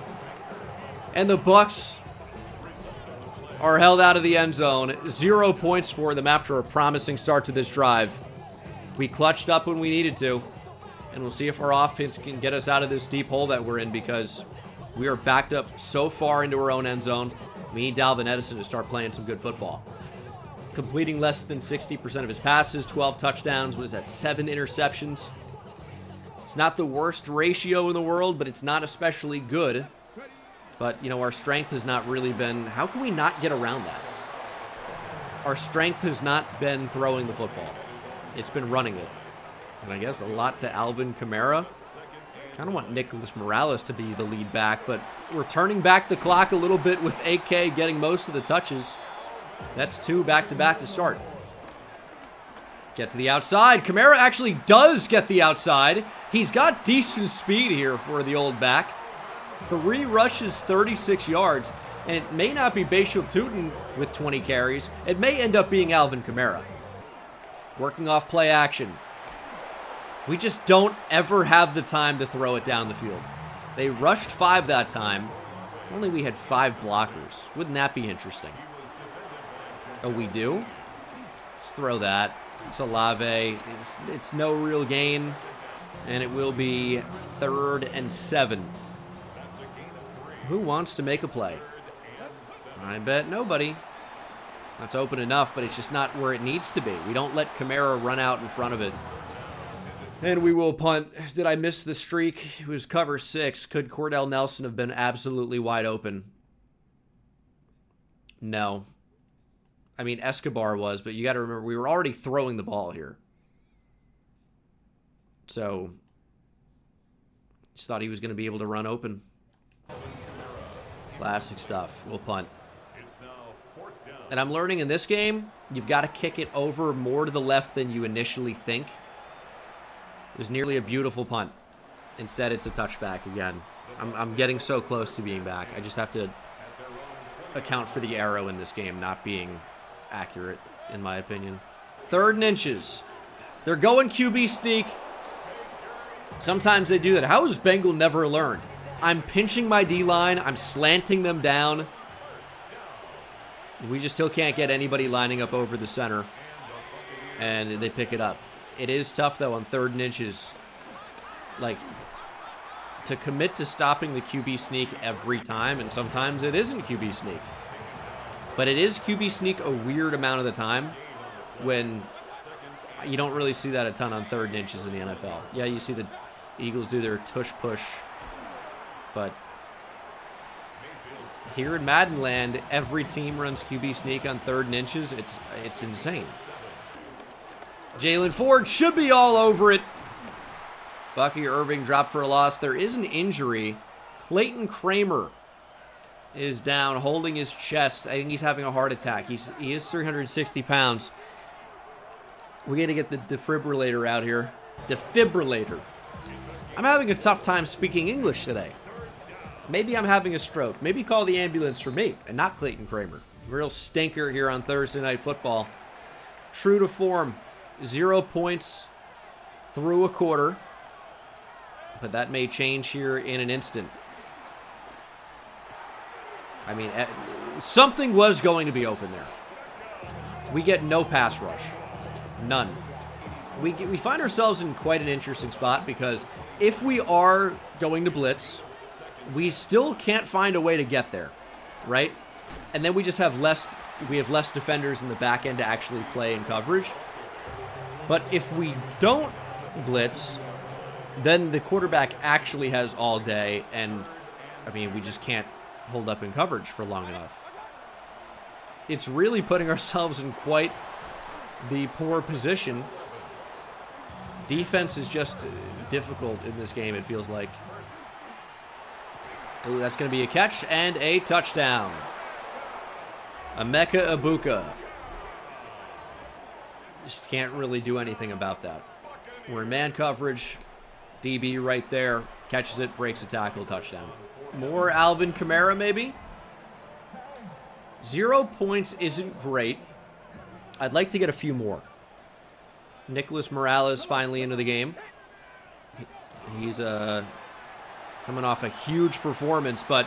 and the Bucs are held out of the end zone. 0 points for them after a promising start to this drive. We clutched up when we needed to, and we'll see if our offense can get us out of this deep hole that we're in, because we are backed up so far into our own end zone. We need Dalvin Edison to start playing some good football. Completing less than 60% of his passes, 12 touchdowns. What is that, 7 interceptions? It's not the worst ratio in the world, but it's not especially good. But, you know, our strength has not really been... How can we not get around that? Our strength has not been throwing the football. It's been running it. And I guess a lot to Alvin Kamara. Kind of want Nicholas Morales to be the lead back, but we're turning back the clock a little bit with AK getting most of the touches. That's 2 back-to-back to start. Get to the outside. Kamara actually does get the outside. He's got decent speed here for the old back. 3 rushes, 36 yards. And it may not be Bashal Tutin with 20 carries. It may end up being Alvin Kamara. Working off play action. We just don't ever have the time to throw it down the field. They rushed 5 that time. Only we had 5 blockers. Wouldn't that be interesting? Oh, we do? Let's throw that. It's Olave. It's no real gain. And it will be 3rd and 7. Who wants to make a play? I bet nobody. That's open enough, but it's just not where it needs to be. We don't let Kamara run out in front of it. And we will punt. Did I miss the streak? It was cover 6. Could Cordell Nelson have been absolutely wide open? No. I mean, Escobar was, but you got to remember, we were already throwing the ball here. So, just thought he was going to be able to run open. Classic stuff. We'll punt. And I'm learning in this game, you've got to kick it over more to the left than you initially think. It was nearly a beautiful punt. Instead, it's a touchback again. I'm getting so close to being back. I just have to account for the arrow in this game not being accurate, in my opinion. 3rd and inches. They're going QB sneak. Sometimes they do that. How has Bengal never learned? I'm pinching my D-line. I'm slanting them down. We just still can't get anybody lining up over the center. And they pick it up. It is tough, though, on 3rd and inches. Like, to commit to stopping the QB sneak every time, and sometimes it isn't QB sneak. But it is QB sneak a weird amount of the time when you don't really see that a ton on 3rd and inches in the NFL. Yeah, you see the Eagles do their tush push, but here in Madden land, every team runs QB sneak on 3rd and inches. It's insane. Jalen Ford should be all over it. Bucky Irving dropped for a loss. There is an injury. Clayton Kramer is down, holding his chest. I think he's having a heart attack. He is 360 pounds. We got to get the defibrillator out here. Defibrillator. I'm having a tough time speaking English today. Maybe I'm having a stroke. Maybe call the ambulance for me and not Clayton Kramer. Real stinker here on Thursday Night Football. True to form. 0 points through a quarter. But that may change here in an instant. I mean, something was going to be open there. We get no pass rush. None. We find ourselves in quite an interesting spot because if we are going to blitz, we still can't find a way to get there, right? And then we just have less defenders in the back end to actually play in coverage. But if we don't blitz, then the quarterback actually has all day, and I mean, we just can't hold up in coverage for long enough. It's really putting ourselves in quite the poor position. Defense is just difficult in this game, it feels like. Ooh, that's going to be a catch and a touchdown. Emeka Egbuka. Just can't really do anything about that. We're in man coverage. DB right there. Catches it, breaks a tackle, touchdown. More Alvin Kamara, maybe? 0 points isn't great. I'd like to get a few more. Nicholas Morales finally into the game. He's coming off a huge performance, but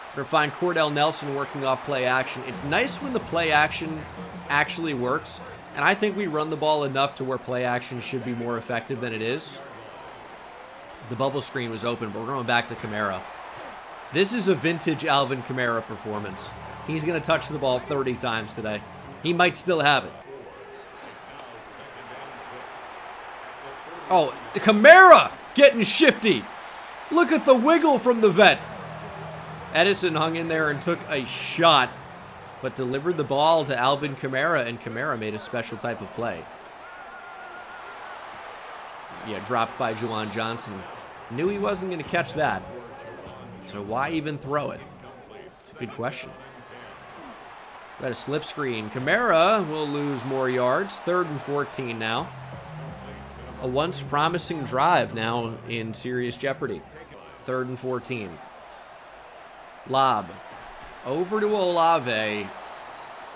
we're going to find Cordell Nelson working off play action. It's nice when the play action actually works, and I think we run the ball enough to where play action should be more effective than it is. The bubble screen was open, but we're going back to Kamara. This is a vintage Alvin Kamara performance. He's going to touch the ball 30 times today. He might still have it. Oh, Kamara getting shifty. Look at the wiggle from the vet. Edison hung in there and took a shot, but delivered the ball to Alvin Kamara, and Kamara made a special type of play. Yeah, dropped by Juwan Johnson. Knew he wasn't going to catch that. So why even throw it? It's a good question. Got a slip screen. Kamara will lose more yards. 3rd and 14 now. A once promising drive now in serious jeopardy. 3rd and 14. Lob. Over to Olave.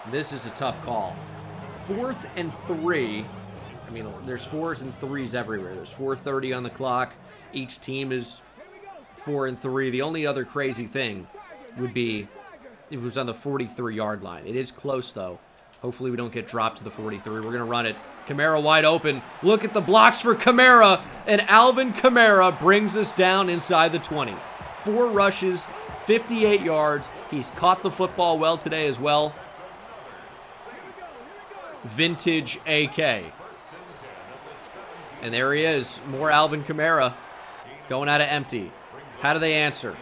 This is a tough call. 4th and 3. I mean, there's 4s and 3s everywhere. There's 4:30 on the clock. Each team is 4 and 3. The only other crazy thing would be if it was on the 43-yard line. It is close, though. Hopefully we don't get dropped to the 43. We're going to run it. Kamara wide open. Look at the blocks for Kamara. And Alvin Kamara brings us down inside the 20. 4 rushes, 58 yards. He's caught the football well today as well. Vintage AK. And there he is. More Alvin Kamara going out of empty. How do they answer?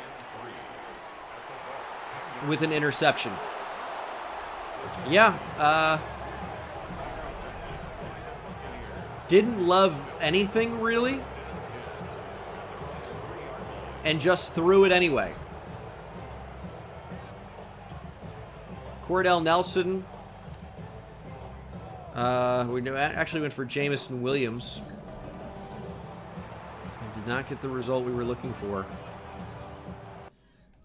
With an interception. Yeah. Didn't love anything, really. And just threw it anyway. Cordell Nelson. We actually went for Jamison Williams. Did not get the result we were looking for.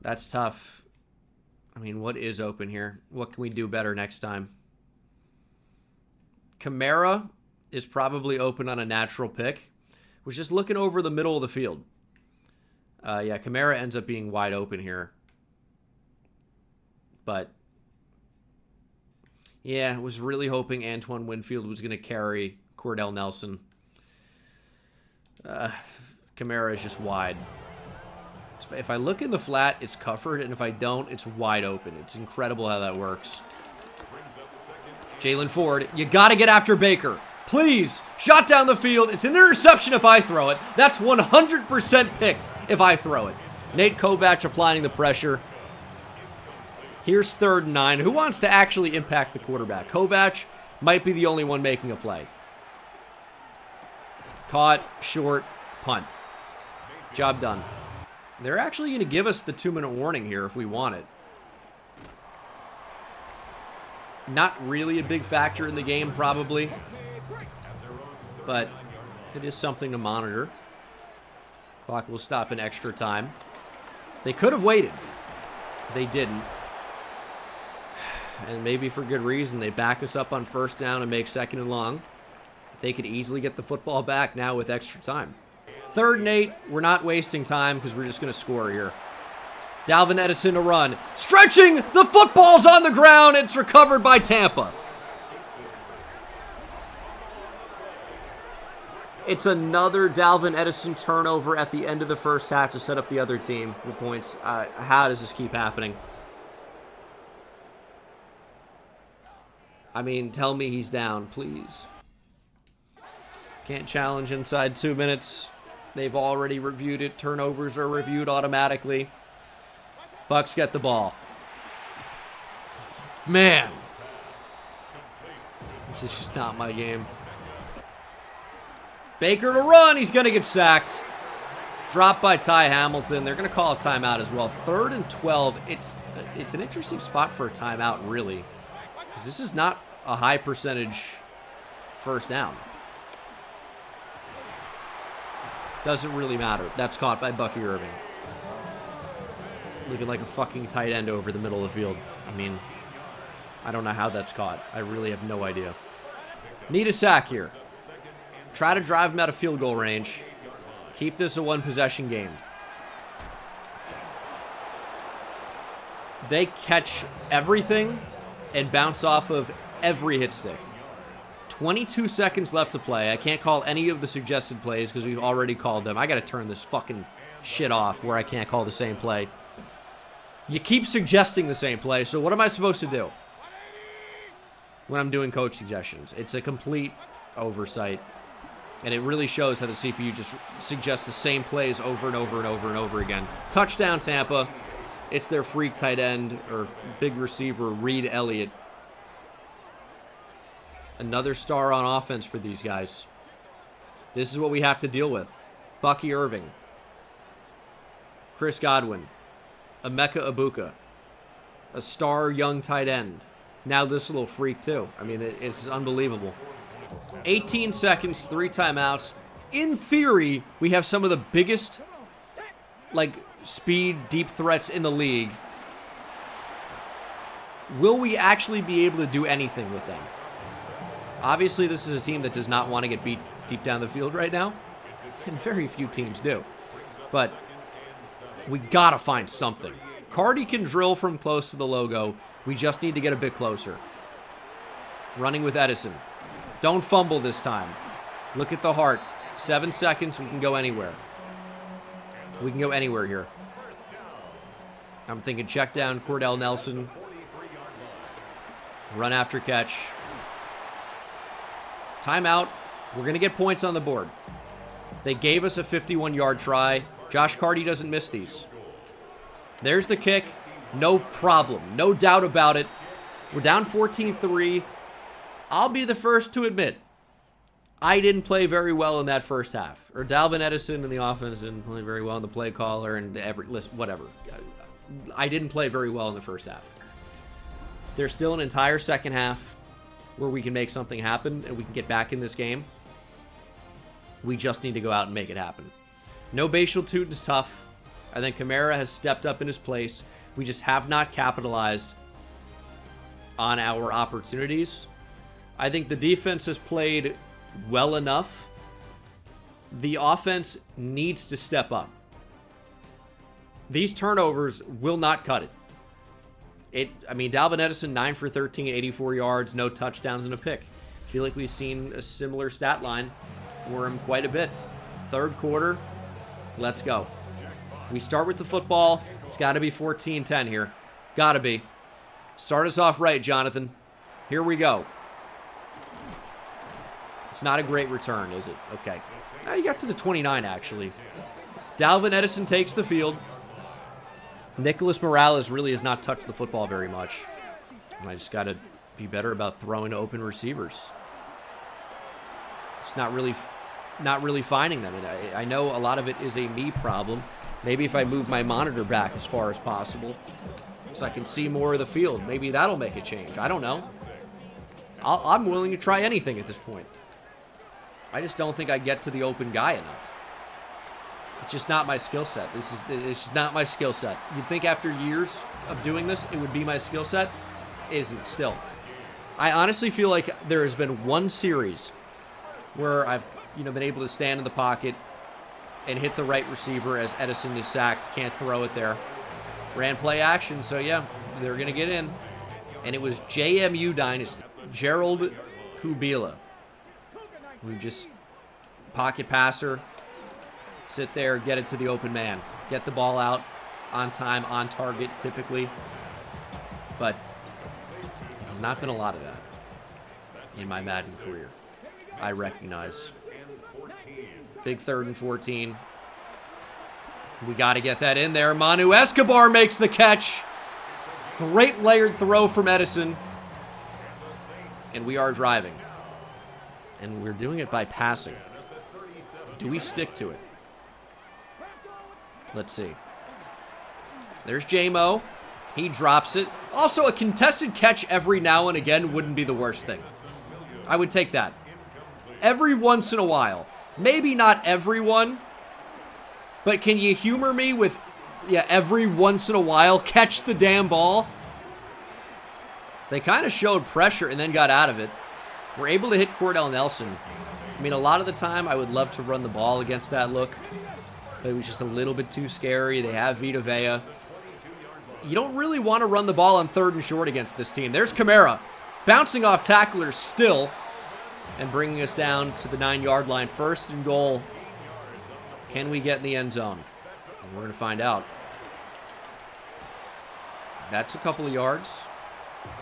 That's tough. I mean, what is open here? What can we do better next time? Kamara is probably open on a natural pick. Was just looking over the middle of the field. Yeah, Kamara ends up being wide open here. But yeah, I was really hoping Antoine Winfield was going to carry Cordell Nelson. Kamara is just wide. If I look in the flat, it's covered, and if I don't, it's wide open. It's incredible how that works. Jalen Ford, you got to get after Baker. Please, shot down the field. It's an interception if I throw it. That's 100% picked if I throw it. Nate Kovac applying the pressure. Here's 3rd and 9. Who wants to actually impact the quarterback? Kovac might be the only one making a play. Caught, short, punt. Job done. They're actually going to give us the 2-minute warning here if we want it. Not really a big factor in the game, probably. But it is something to monitor. Clock will stop in extra time. They could have waited. They didn't. And maybe for good reason. They back us up on 1st down and make 2nd and long. They could easily get the football back now with extra time. 3rd and 8. We're not wasting time because we're just going to score here. Dalvin Edison to run. Stretching! The football's on the ground. It's recovered by Tampa. It's another Dalvin Edison turnover at the end of the first half to set up the other team for points. How does this keep happening? I mean, tell me he's down, please. Can't challenge inside 2 minutes. They've already reviewed it. Turnovers are reviewed automatically. Bucks get the ball. Man. This is just not my game. Baker to run. He's going to get sacked. Dropped by Ty Hamilton. They're going to call a timeout as well. 3rd and 12. It's an interesting spot for a timeout, really. Because this is not a high percentage 1st down. Doesn't really matter. That's caught by Bucky Irving. Looking like a fucking tight end over the middle of the field. I mean, I don't know how that's caught. I really have no idea. Need a sack here. Try to drive him out of field goal range. Keep this a one-possession game. They catch everything and bounce off of every hit stick. 22 seconds left to play. I can't call any of the suggested plays because we've already called them. I got to turn this fucking shit off where I can't call the same play. You keep suggesting the same play, so what am I supposed to do when I'm doing coach suggestions? It's a complete oversight, and it really shows how the CPU just suggests the same plays over and over and over and over again. Touchdown, Tampa. It's their freak tight end or big receiver, Reed Elliott. Another star on offense for these guys. This is what we have to deal with. Bucky Irving. Chris Godwin. Emeka Ibuka. A star young tight end. Now this little freak too. I mean, it's unbelievable. 18 seconds, 3 timeouts. In theory, we have some of the biggest, like, speed, deep threats in the league. Will we actually be able to do anything with them? Obviously, this is a team that does not want to get beat deep down the field right now, and very few teams do. But we gotta find something. Cardi can drill from close to the logo. We just need to get a bit closer. Running with Edison. Don't fumble this time. Look at the heart. 7 seconds, we can go anywhere. We can go anywhere here. I'm thinking check down, Cordell Nelson. Run after catch. Timeout. We're going to get points on the board. They gave us a 51-yard try. Josh Cardi doesn't miss these. There's the kick. No problem. No doubt about it. We're down 14-3. I'll be the first to admit, I didn't play very well in that first half. Or Dalvin Edison in the offense didn't play very well in the play caller and whatever. I didn't play very well in the first half. There's still an entire second half where we can make something happen and we can get back in this game. We just need to go out and make it happen. No Bashal Tootin is tough. I think Kamara has stepped up in his place. We just have not capitalized on our opportunities. I think the defense has played well enough. The offense needs to step up. These turnovers will not cut it. I mean, Dalvin Edison, 9 for 13, 84 yards, no touchdowns and a pick. I feel like we've seen a similar stat line for him quite a bit. Third quarter, let's go. We start with the football. It's got to be 14-10 here. Got to be. Start us off right, Jonathan. Here we go. It's not a great return, is it? Okay. Now you got to the 29, actually. Dalvin Edison takes the field. Nicholas Morales really has not touched the football very much. And I just got to be better about throwing to open receivers. It's not really finding them. And I know a lot of it is a me problem. Maybe if I move my monitor back as far as possible so I can see more of the field, maybe that'll make a change. I don't know. I'm willing to try anything at this point. I just don't think I get to the open guy enough. It's just not my skill set. It's just not my skill set. You'd think after years of doing this, it would be my skill set. Isn't still. I honestly feel like there has been one series where I've been able to stand in the pocket and hit the right receiver as Edison is sacked. Can't throw it there. Ran play action, so yeah, they're going to get in. And it was JMU Dynasty. Gerald Kubila. We just pocket passer. Sit there, get it to the open man. Get the ball out on time, on target, typically. But there's not been a lot of that in my Madden career. I recognize. Big 3rd and 14. We got to get that in there. Manu Escobar makes the catch. Great layered throw from Edison. And we are driving. And we're doing it by passing. Do we stick to it? Let's see. There's J-Mo. He drops it. Also, a contested catch every now and again wouldn't be the worst thing. I would take that. Every once in a while. Maybe not everyone, But can you humor me with, yeah, every once in a while, catch the damn ball? They kind of showed pressure and then got out of it. We're able to hit Cordell Nelson. I mean, a lot of the time, I would love to run the ball against that look. But it was just a little bit too scary. They have Vita Vea. You don't really want to run the ball on 3rd and short against this team. There's Kamara, bouncing off tacklers still and bringing us down to the 9-yard line. 1st and goal. Can we get in the end zone? And we're going to find out. That's a couple of yards.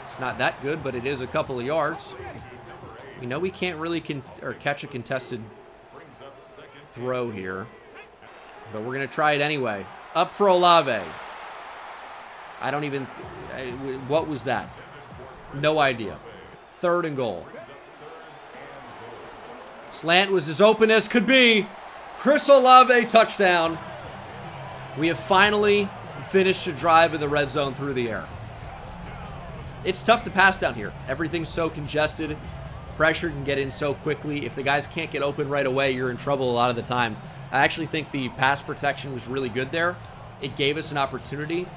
It's not that good, but it is a couple of yards. We know we can't really catch a contested throw here. But we're going to try it anyway. Up for Olave. I don't even... what was that? No idea. 3rd and goal. Slant was as open as could be. Chris Olave, touchdown. We have finally finished a drive in the red zone through the air. It's tough to pass down here. Everything's so congested. Pressure can get in so quickly. If the guys can't get open right away, you're in trouble a lot of the time. I actually think the pass protection was really good there. It gave us an opportunity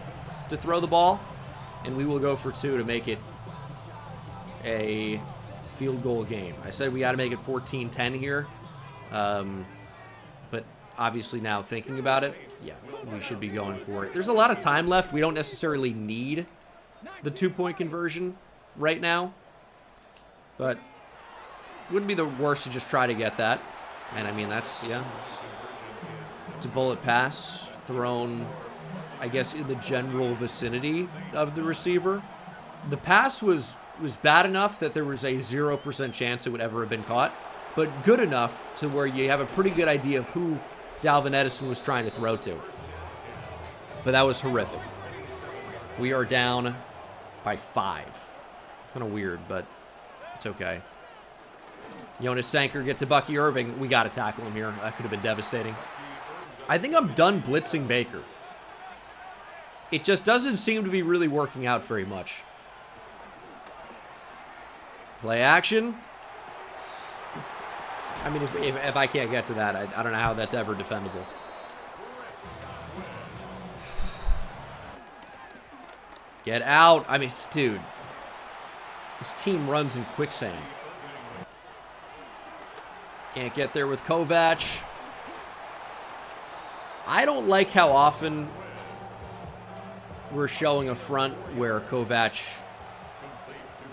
to throw the ball, and we will go for 2 to make it a field goal game. I said we got to make it 14-10 here, but obviously now thinking about it, yeah, we should be going for it. There's a lot of time left. We don't necessarily need the 2-point conversion right now, but it wouldn't be the worst to just try to get that. And I mean, that's, yeah, it's a bullet pass thrown, I guess, in the general vicinity of the receiver. The pass was bad enough that there was a 0% chance it would ever have been caught, but good enough to where you have a pretty good idea of who Dalvin Edison was trying to throw to. But that was horrific. We are down by 5. Kind of weird, but it's okay. Jonas Sanker get to Bucky Irving. We got to tackle him here. That could have been devastating. I think I'm done blitzing Baker. It just doesn't seem to be really working out very much. Play action. I mean, if I can't get to that, I don't know how that's ever defendable. Get out. I mean, dude. This team runs in quicksand. Can't get there with Kovac. I don't like how often we're showing a front where Kovac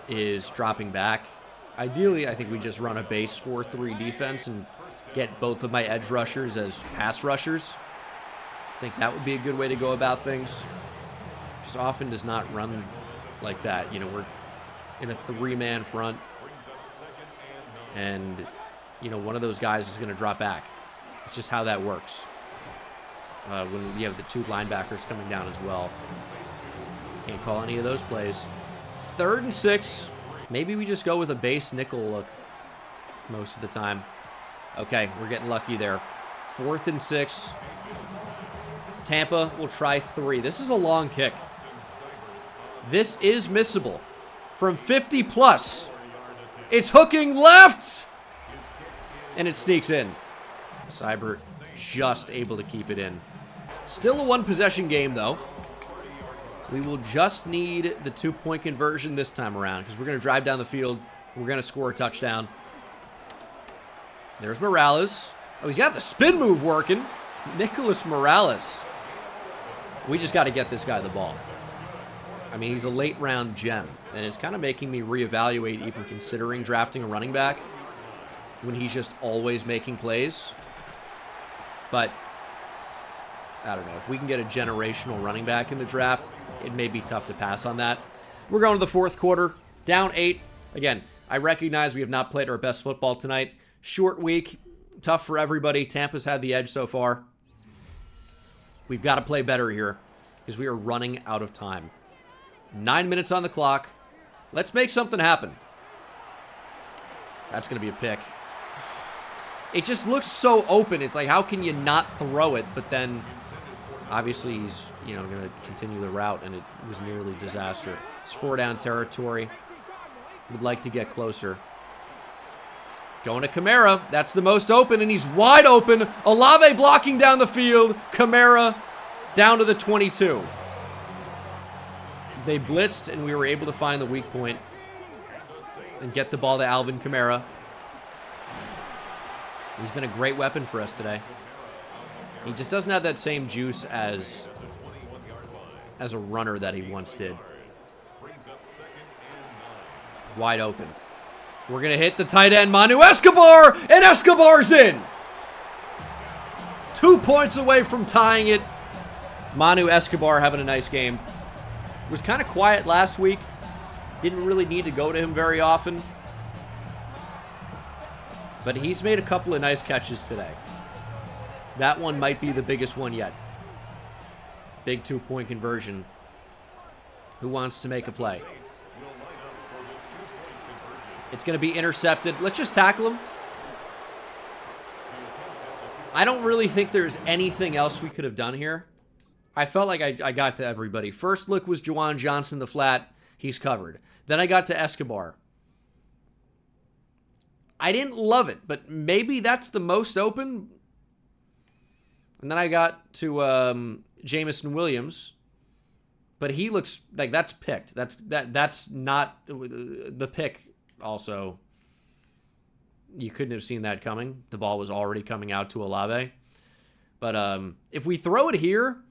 is dropping back. Ideally, I think we just run a base 4-3 defense and get both of my edge rushers as pass rushers. I think that would be a good way to go about things. Just often does not run like that. You know, we're in a 3-man front, and you know, one of those guys is going to drop back. It's just how that works. When you have the 2 linebackers coming down as well. Can't call any of those plays. 3rd and 6. Maybe we just go with a base nickel look most of the time. Okay, we're getting lucky there. 4th and 6. Tampa will try 3. This is a long kick. This is missable. From 50 plus. It's hooking left! And it sneaks in. Seibert just able to keep it in. Still a 1-possession game, though. We will just need the 2-point conversion this time around because we're going to drive down the field. We're going to score a touchdown. There's Morales. Oh, he's got the spin move working. Nicholas Morales. We just got to get this guy the ball. I mean, he's a late-round gem, and it's kind of making me reevaluate even considering drafting a running back when he's just always making plays. But I don't know. If we can get a generational running back in the draft, it may be tough to pass on that. We're going to the 4th quarter. Down 8. Again, I recognize we have not played our best football tonight. Short week. Tough for everybody. Tampa's had the edge so far. We've got to play better here because we are running out of time. 9 minutes on the clock. Let's make something happen. That's going to be a pick. It just looks so open. It's like, how can you not throw it? But then, obviously, he's, you know, going to continue the route, and it was nearly disaster. It's 4-down territory. Would like to get closer. Going to Kamara. That's the most open, and he's wide open. Olave blocking down the field. Kamara down to the 22. They blitzed, and we were able to find the weak point and get the ball to Alvin Kamara. He's been a great weapon for us today. He just doesn't have that same juice as a runner that he once did. Wide open. We're going to hit the tight end, Manu Escobar, and Escobar's in. 2 points away from tying it. Manu Escobar having a nice game. Was kind of quiet last week. Didn't really need to go to him very often. But he's made a couple of nice catches today. That one might be the biggest one yet. Big 2-point conversion. Who wants to make a play? It's going to be intercepted. Let's just tackle him. I don't really think there's anything else we could have done here. I felt like I got to everybody. First look was Juwan Johnson, the flat. He's covered. Then I got to Escobar. I didn't love it, but maybe that's the most open. And then I got to Jamison Williams. But he looks like that's picked. That's not the pick. Also, you couldn't have seen that coming. The ball was already coming out to Olave. But if we throw it here,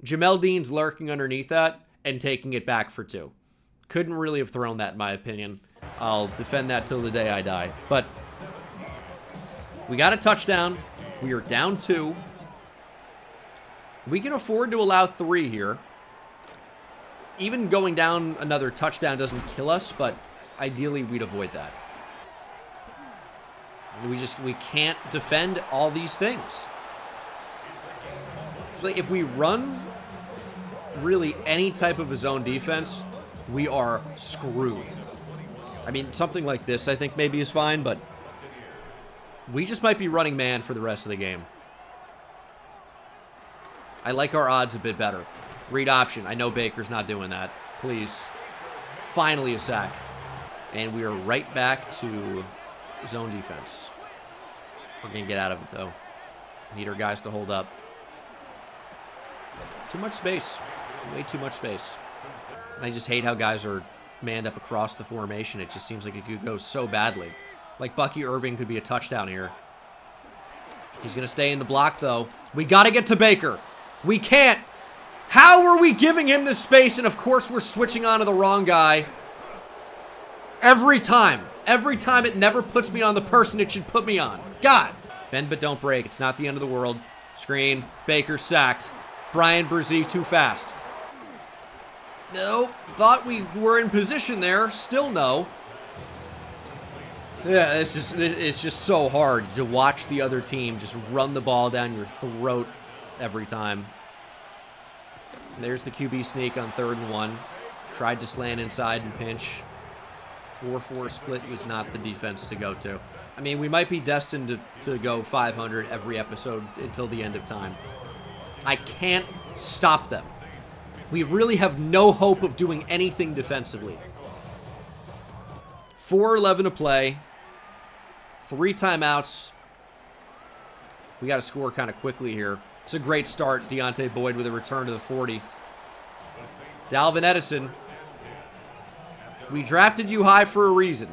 Jamel Dean's lurking underneath that and taking it back for 2. Couldn't really have thrown that, in my opinion. I'll defend that till the day I die. But we got a touchdown. We are down 2. We can afford to allow 3 here. Even going down another touchdown doesn't kill us, but ideally we'd avoid that. We can't defend all these things. So if we run really any type of a zone defense, we are screwed. I mean, something like this I think maybe is fine, but we just might be running man for the rest of the game. I like our odds a bit better. Read option. I know Baker's not doing that. Please. Finally a sack. And we are right back to zone defense. We're going to get out of it, though. Need our guys to hold up. Too much space. Way too much space. And I just hate how guys are manned up across the formation. It just seems like it could go so badly. Like Bucky Irving could be a touchdown here. He's going to stay in the block, though. We got to get to Baker. We can't. How are we giving him this space? And, of course, we're switching on to the wrong guy. Every time. Every time it never puts me on the person it should put me on. God. Bend but don't break. It's not the end of the world. Screen. Baker sacked. Brian Brzee too fast. No. Thought we were in position there. Still no. Yeah, it's just so hard to watch the other team just run the ball down your throat every time. There's the QB sneak on 3rd and 1. Tried to slant inside and pinch. 4-4 split was not the defense to go to. I mean, we might be destined to go 500 every episode until the end of time. I can't stop them. We really have no hope of doing anything defensively. 4:11 to play. 3 timeouts. We got to score kind of quickly here. It's a great start. Deontay Boyd with a return to the 40. Dalvin Edison. We drafted you high for a reason.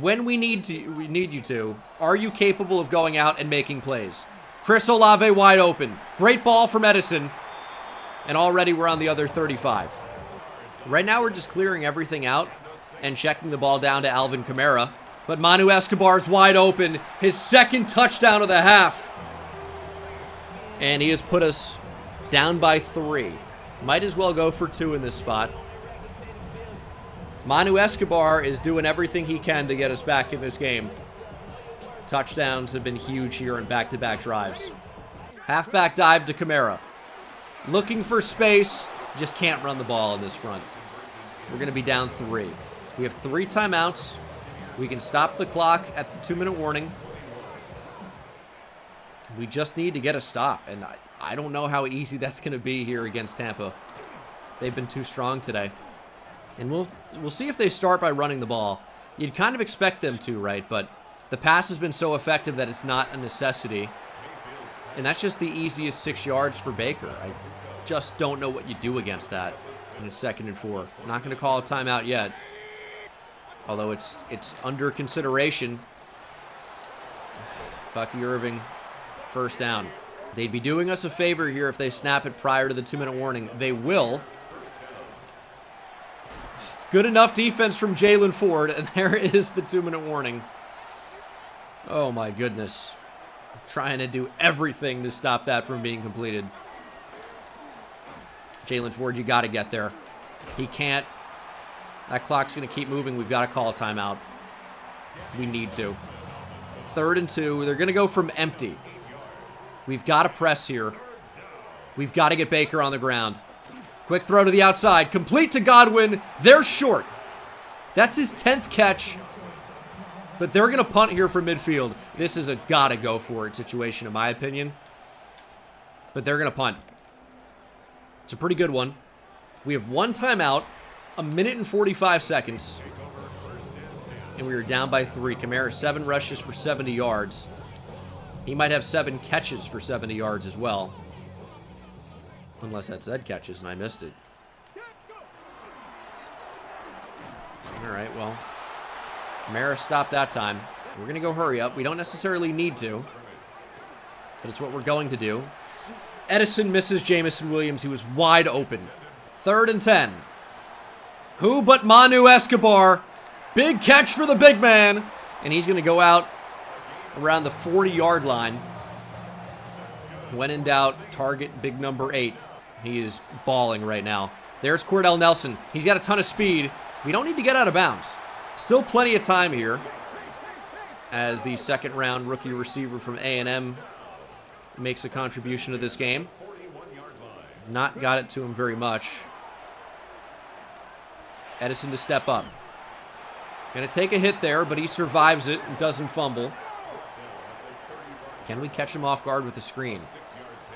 When we need you to, are you capable of going out and making plays? Chris Olave wide open. Great ball from Edison. And already we're on the other 35. Right now we're just clearing everything out and checking the ball down to Alvin Kamara. But Manu Escobar's wide open. His 2nd touchdown of the half. And he has put us down by 3. Might as well go for 2 in this spot. Manu Escobar is doing everything he can to get us back in this game. Touchdowns have been huge here in back-to-back drives. Halfback dive to Kamara. Looking for space. Just can't run the ball in this front. We're going to be down 3. We have 3 timeouts. We can stop the clock at the 2-minute warning. We just need to get a stop, and I don't know how easy that's going to be here against Tampa. They've been too strong today. And we'll see if they start by running the ball. You'd kind of expect them to, right? But the pass has been so effective that it's not a necessity. And that's just the easiest 6 yards for Baker. I just don't know what you do against that in a 2nd and 4. Not going to call a timeout yet. Although it's under consideration. Bucky Irving, first down. They'd be doing us a favor here if they snap it prior to the 2-minute warning. They will. It's good enough defense from Jalen Ford, and there is the 2-minute warning. Oh my goodness. Trying to do everything to stop that from being completed. Jalen Ford, you got to get there. He can't. That clock's going to keep moving. We've got to call a timeout. We need to. 3rd and 2. They're going to go from empty. We've got to press here. We've got to get Baker on the ground. Quick throw to the outside. Complete to Godwin. They're short. That's his 10th catch. But they're going to punt here from midfield. This is a gotta-go-for-it situation, in my opinion. But they're going to punt. It's a pretty good one. We have 1 timeout, 1 minute and 45 seconds. And we are down by 3. Kamara, 7 rushes for 70 yards. He might have 7 catches for 70 yards as well. Unless that said catches and I missed it. All right, well. Kamara stopped that time. We're going to go hurry up. We don't necessarily need to. But it's what we're going to do. Edison misses Jamison Williams. He was wide open. 3rd and 10. Who but Manu Escobar? Big catch for the big man. And he's going to go out around the 40-yard line. When in doubt, target big number 8. He is balling right now. There's Cordell Nelson. He's got a ton of speed. We don't need to get out of bounds. Still plenty of time here. As the 2nd-round rookie receiver from A&M makes a contribution to this game. Not got it to him very much. Edison to step up. Going to take a hit there, but he survives it and doesn't fumble. Can we catch him off guard with the screen?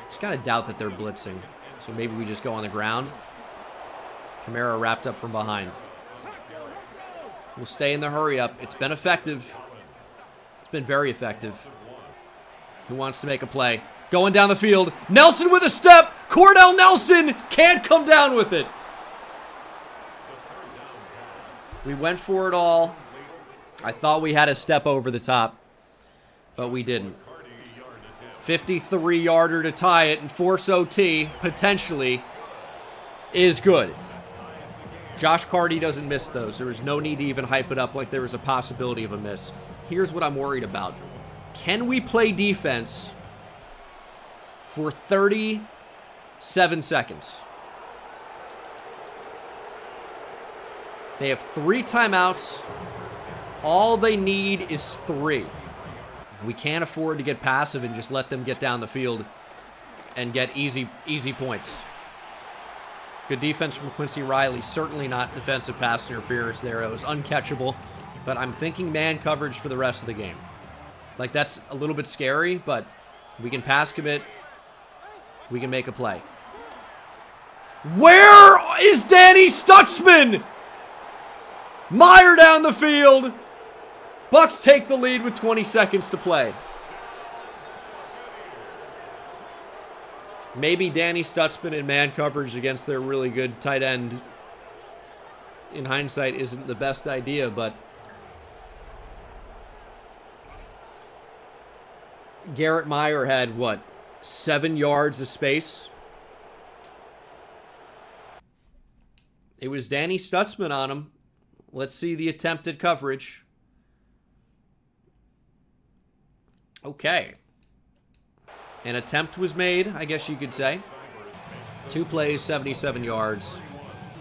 Just kind of doubt that they're blitzing. So maybe we just go on the ground. Kamara wrapped up from behind. We'll stay in the hurry up. It's been effective. It's been very effective. Who wants to make a play? Going down the field. Nelson with a step. Cordell Nelson can't come down with it. We went for it all. I thought we had a step over the top, but we didn't. 53-yarder to tie it and force OT, potentially, is good. Josh Carty doesn't miss those. There was no need to even hype it up like there was a possibility of a miss. Here's what I'm worried about. Can we play defense for 37 seconds? They have 3 timeouts. All they need is 3. We can't afford to get passive and just let them get down the field and get easy points. Good defense from Quincy Riley. Certainly not defensive pass interference there. It was uncatchable. But I'm thinking man coverage for the rest of the game. Like, that's a little bit scary, but we can pass commit. We can make a play. Where is Danny Stutzman? Meyer down the field. Bucks take the lead with 20 seconds to play. Maybe Danny Stutzman in man coverage against their really good tight end, in hindsight, isn't the best idea, but Garrett Meyer had, what, 7 yards of space? It was Danny Stutzman on him. Let's see the attempted coverage. Okay. An attempt was made, I guess you could say. 2 plays, 77 yards.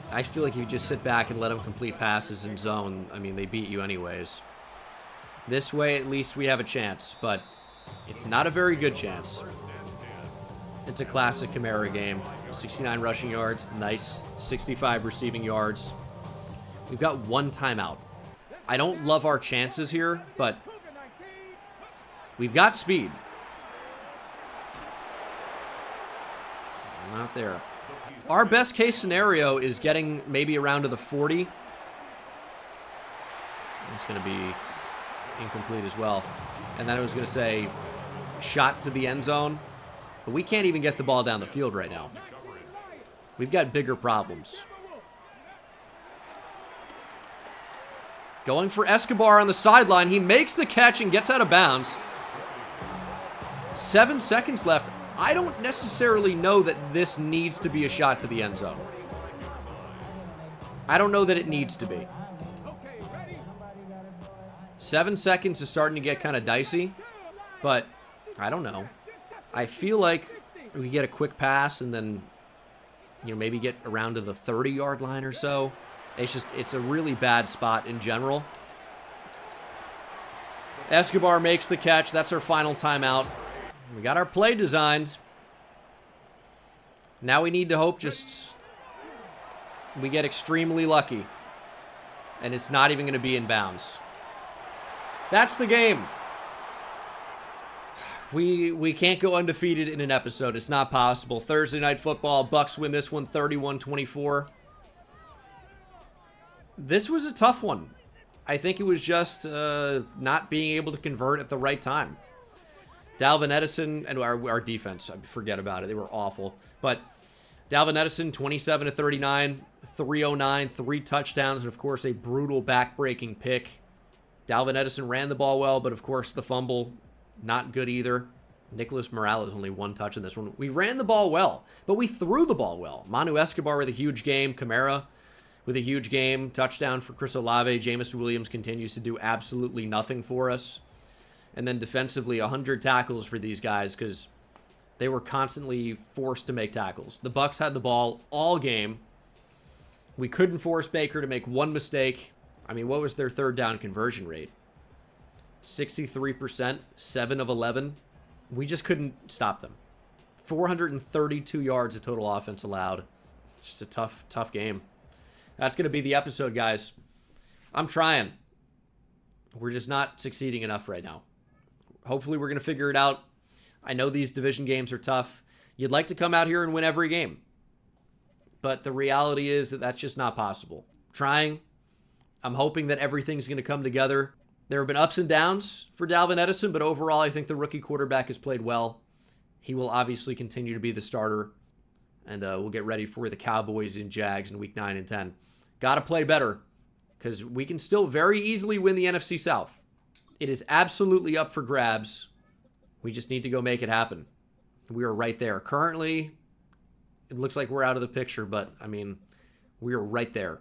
I feel like if you just sit back and let them complete passes in zone, I mean, they beat you anyways. This way, at least we have a chance, but it's not a very good chance. It's a classic Kamara game. 69 rushing yards, nice. 65 receiving yards. We've got 1 timeout. I don't love our chances here, but we've got speed. Not there. Our best case scenario is getting maybe around to the 40. It's going to be incomplete as well. And then I was going to say shot to the end zone. But we can't even get the ball down the field right now. We've got bigger problems. Going for Escobar on the sideline. He makes the catch and gets out of bounds. 7 seconds left. I don't necessarily know that this needs to be a shot to the end zone. I don't know that it needs to be. 7 seconds is starting to get kind of dicey, but I don't know. I feel like we get a quick pass and then, maybe get around to the 30-yard line or so. It's a really bad spot in general. Escobar makes the catch. That's our final timeout. We got our play designed. Now we need to hope we get extremely lucky. And it's not even going to be in bounds. That's the game. We can't go undefeated in an episode. It's not possible. Thursday Night Football. Bucks win this one 31-24. This was a tough one. I think it was just not being able to convert at the right time. Dalvin Edison and our defense, forget about it. They were awful. But Dalvin Edison, 27-39, 309, 3 touchdowns, and of course a brutal back-breaking pick. Dalvin Edison ran the ball well, but of course the fumble, not good either. Nicholas Morales only 1 touch in this one. We ran the ball well, but we threw the ball well. Manu Escobar with a huge game. Kamara with a huge game. Touchdown for Chris Olave. Jameson Williams continues to do absolutely nothing for us. And then defensively, 100 tackles for these guys because they were constantly forced to make tackles. The Bucks had the ball all game. We couldn't force Baker to make one mistake. I mean, what was their third down conversion rate? 63%, 7 of 11. We just couldn't stop them. 432 yards of total offense allowed. It's just a tough game. That's going to be the episode, guys. I'm trying. We're just not succeeding enough right now. Hopefully we're going to figure it out. I know these division games are tough. You'd like to come out here and win every game. But the reality is that that's just not possible. Trying. I'm hoping that everything's going to come together. There have been ups and downs for Dalvin Edison, but overall I think the rookie quarterback has played well. He will obviously continue to be the starter. And we'll get ready for the Cowboys and Jags in Week 9 and 10. Got to play better because we can still very easily win the NFC South. It is absolutely up for grabs. We just need to go make it happen. We are right there. Currently, it looks like we're out of the picture, but, I mean, we are right there.